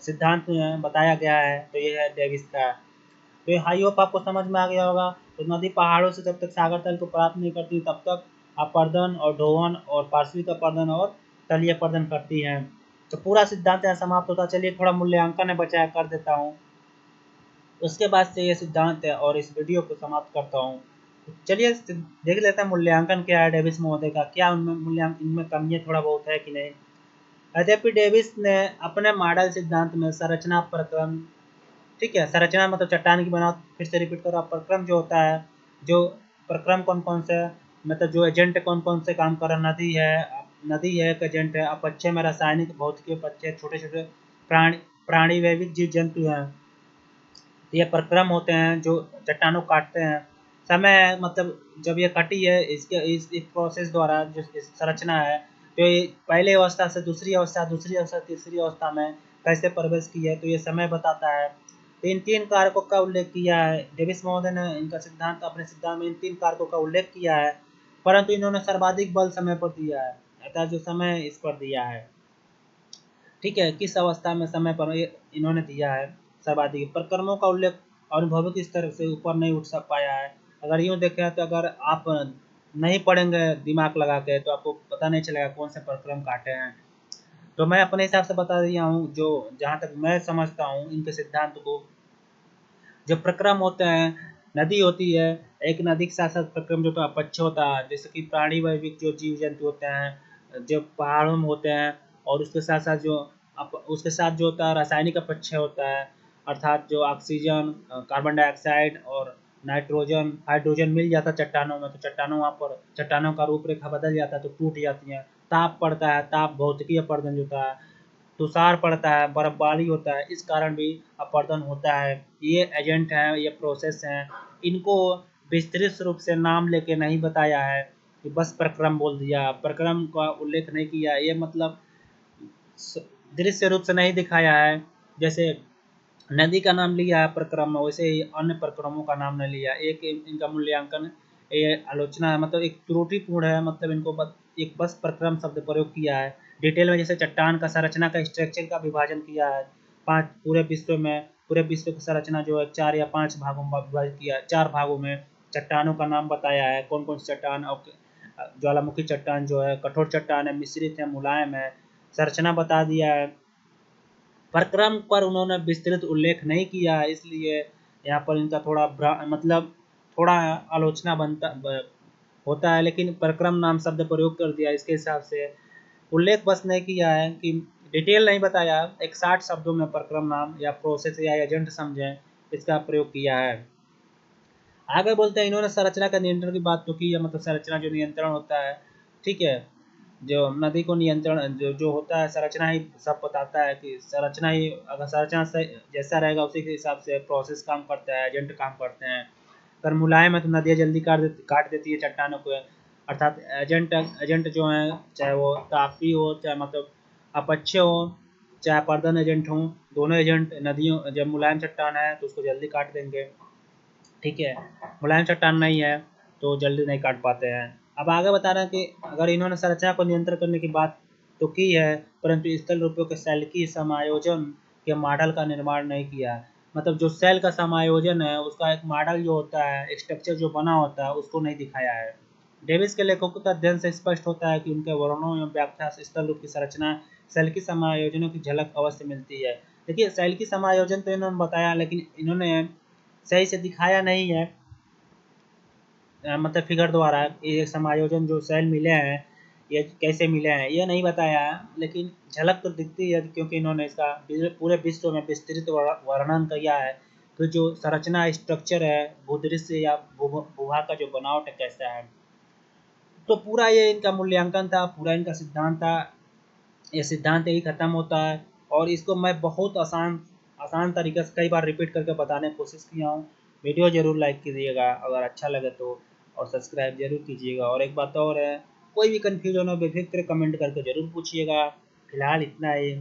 सिद्धांत में बताया गया है, तो ये है डेविस का। तो आई होप आपको समझ में आ गया होगा। तो नदी पहाड़ों से जब तक सागर तल को प्राप्त नहीं करती तब तक अपर्दन और ढोवन और पार्श्विक अपर्दन और तलीय अपर्दन करती हैं। तो पूरा सिद्धांत यहाँ समाप्त होता है। चलिए थोड़ा मूल्यांकन है बचा कर देता हूँ, उसके बाद से ये सिद्धांत है और इस वीडियो को समाप्त करता हूँ। चलिए देख लेते हैं मूल्यांकन क्या है डेविस महोदय का, क्या उनमें मूल्यांकन इनमें कमियां थोड़ा बहुत है कि नहीं। यद्यपि डेविस ने अपने मॉडल सिद्धांत में संरचना प्रक्रम, ठीक है, संरचना मतलब चट्टान की बनावट, फिर से रिपीट करो, प्रक्रम जो होता है, जो प्रक्रम कौन कौन से, मतलब जो एजेंट कौन कौन से काम कर रहा, नदी है एक एजेंट है, अपक्षय में रासायनिक भौतिकी अपक्षय, छोटे छोटे प्राणी प्राणी वैविक जीव जंतु हैं, ये प्रक्रम होते हैं जो चट्टानों को काटते हैं। समय मतलब जब ये कटी है, इसके इस प्रोसेस द्वारा जो इस संरचना है, जो ये पहले अवस्था से दूसरी अवस्था, दूसरी अवस्था तीसरी अवस्था में कैसे प्रवेश की है, तो ये समय बताता है। तो इन तीन कारकों का उल्लेख किया है डेविस महोदय ने, इनका सिद्धांत, अपने सिद्धांत में इन तीन कारकों का उल्लेख किया है, परंतु इन्होंने सर्वाधिक बल समय पर दिया है, अर्थात जो समय इस पर दिया है, ठीक है, किस अवस्था में समय पर इन्होंने दिया है सर्वाधिक। प्रक्रमों का उल्लेख अनुभविक स्तर से ऊपर नहीं उठ सक पाया है। अगर यूँ देखें तो अगर आप नहीं पढ़ेंगे दिमाग लगा के तो आपको पता नहीं चलेगा कौन से प्रक्रम काटे हैं। तो मैं अपने हिसाब से बता दिया हूँ, जो जहाँ तक मैं समझता हूँ इनके सिद्धांत को। जो प्रक्रम होते हैं, नदी होती है, एक नदी के साथ साथ प्रक्रम जो अपक्ष होता है, जैसे कि प्राणी वैविक जो जीव जंतु होते हैं जो पहाड़ों में होते हैं, और उसके साथ साथ जो उसके साथ जो होता है रासायनिक अपक्षय होता है, अर्थात जो ऑक्सीजन, कार्बन डाइऑक्साइड और नाइट्रोजन हाइड्रोजन मिल जाता है चट्टानों में, तो चट्टानों वहाँ पर चट्टानों का रूपरेखा बदल जाता है, तो टूट जाती हैं। ताप पड़ता है, ताप भौतिकीय अपरदन होता है, तुषार पड़ता है, बर्फबारी होता है, इस कारण भी अपरदन होता है। ये एजेंट हैं, ये प्रोसेस हैं, इनको विस्तृत रूप से नाम लेके नहीं बताया है कि बस प्रक्रम बोल दिया, प्रक्रम का उल्लेख नहीं किया, ये मतलब दृश्य रूप से नहीं दिखाया है। जैसे नदी का नाम लिया है प्रक्रम में, वैसे ही अन्य प्रक्रमों का नाम नहीं लिया। एक इनका मूल्यांकन, ये आलोचना है, मतलब एक त्रुटिपूर्ण है, मतलब इनको एक बस प्रक्रम शब्द प्रयोग किया है। डिटेल में जैसे चट्टान का संरचना का स्ट्रक्चर का विभाजन किया है, पांच पूरे विश्व की संरचना जो है 4 या 5 भागों में विभाजित किया है, 4 भागों में चट्टानों का नाम बताया है, कौन कौन सी चट्टान, और ज्वालामुखी चट्टान जो है कठोर चट्टान है, मिश्रित है, मुलायम है, संरचना बता दिया है। प्रक्रम पर उन्होंने विस्तृत उल्लेख नहीं किया है, इसलिए यहाँ पर इनका थोड़ा मतलब थोड़ा आलोचना होता है, लेकिन प्रक्रम नाम शब्द प्रयोग कर दिया, इसके हिसाब से उल्लेख बस नहीं किया है कि डिटेल नहीं बताया, एक 60 शब्दों में प्रक्रम नाम या प्रोसेस या एजेंट समझें, इसका प्रयोग किया है। आगे बोलते हैं, इन्होंने संरचना का नियंत्रण की बात तो की है, मतलब संरचना जो नियंत्रण होता है, ठीक है, जो नदी को नियंत्रण जो होता है, संरचना ही सब बताता है कि संरचना ही, अगर संरचना से जैसा रहेगा उसी के हिसाब से प्रोसेस काम करता है, एजेंट काम करते हैं। अगर मुलायम है तो नदियाँ जल्दी काट देती है चट्टानों को, अर्थात एजेंट एजेंट जो है, चाहे वो तापी हो, चाहे मतलब अपक्षय हो, चाहे पर्दन एजेंट हो, दोनों एजेंट नदियों, जब मुलायम चट्टान है तो उसको जल्दी काट देंगे, ठीक है, मुलायम चट्टान नहीं है तो जल्दी नहीं काट पाते हैं। अब आगे बता रहे हैं कि अगर इन्होंने संरचना को नियंत्रण करने की बात तो की है, परंतु स्थल रूपों के सेल की समायोजन के मॉडल का निर्माण नहीं किया। मतलब जो सेल का समायोजन है, उसका एक मॉडल जो होता है, स्ट्रक्चर जो बना होता है, उसको नहीं दिखाया है। डेविस के लेखकों के अध्ययन से स्पष्ट होता है कि उनके वर्णनों एवं व्याख्या से स्थल रूप की संरचना, सेल की समायोजनों की झलक अवश्य मिलती है। देखिए, सेल की समायोजन तो इन्होंने बताया, लेकिन इन्होंने सही से दिखाया नहीं है, मतलब फिगर द्वारा ये समायोजन जो सेल मिले हैं ये कैसे मिले हैं ये नहीं बताया है, लेकिन झलक तो दिखती है, क्योंकि इन्होंने इसका पूरे विश्व में विस्तृत वर्णन किया है कि जो संरचना स्ट्रक्चर है, भूदृश्य या भूभाग का जो बनावट है कैसा है। तो पूरा ये इनका मूल्यांकन था, पूरा इनका सिद्धांत था। ये सिद्धांत यही खत्म होता है, और इसको मैं बहुत आसान आसान तरीके से कई बार रिपीट करके बताने की कोशिश किया हूँ। वीडियो ज़रूर लाइक कीजिएगा अगर अच्छा लगे तो, और सब्सक्राइब जरूर कीजिएगा। और एक बात और है, कोई भी कन्फ्यूजन हो बेफिक्र कमेंट करके ज़रूर पूछिएगा। फिलहाल इतना ही।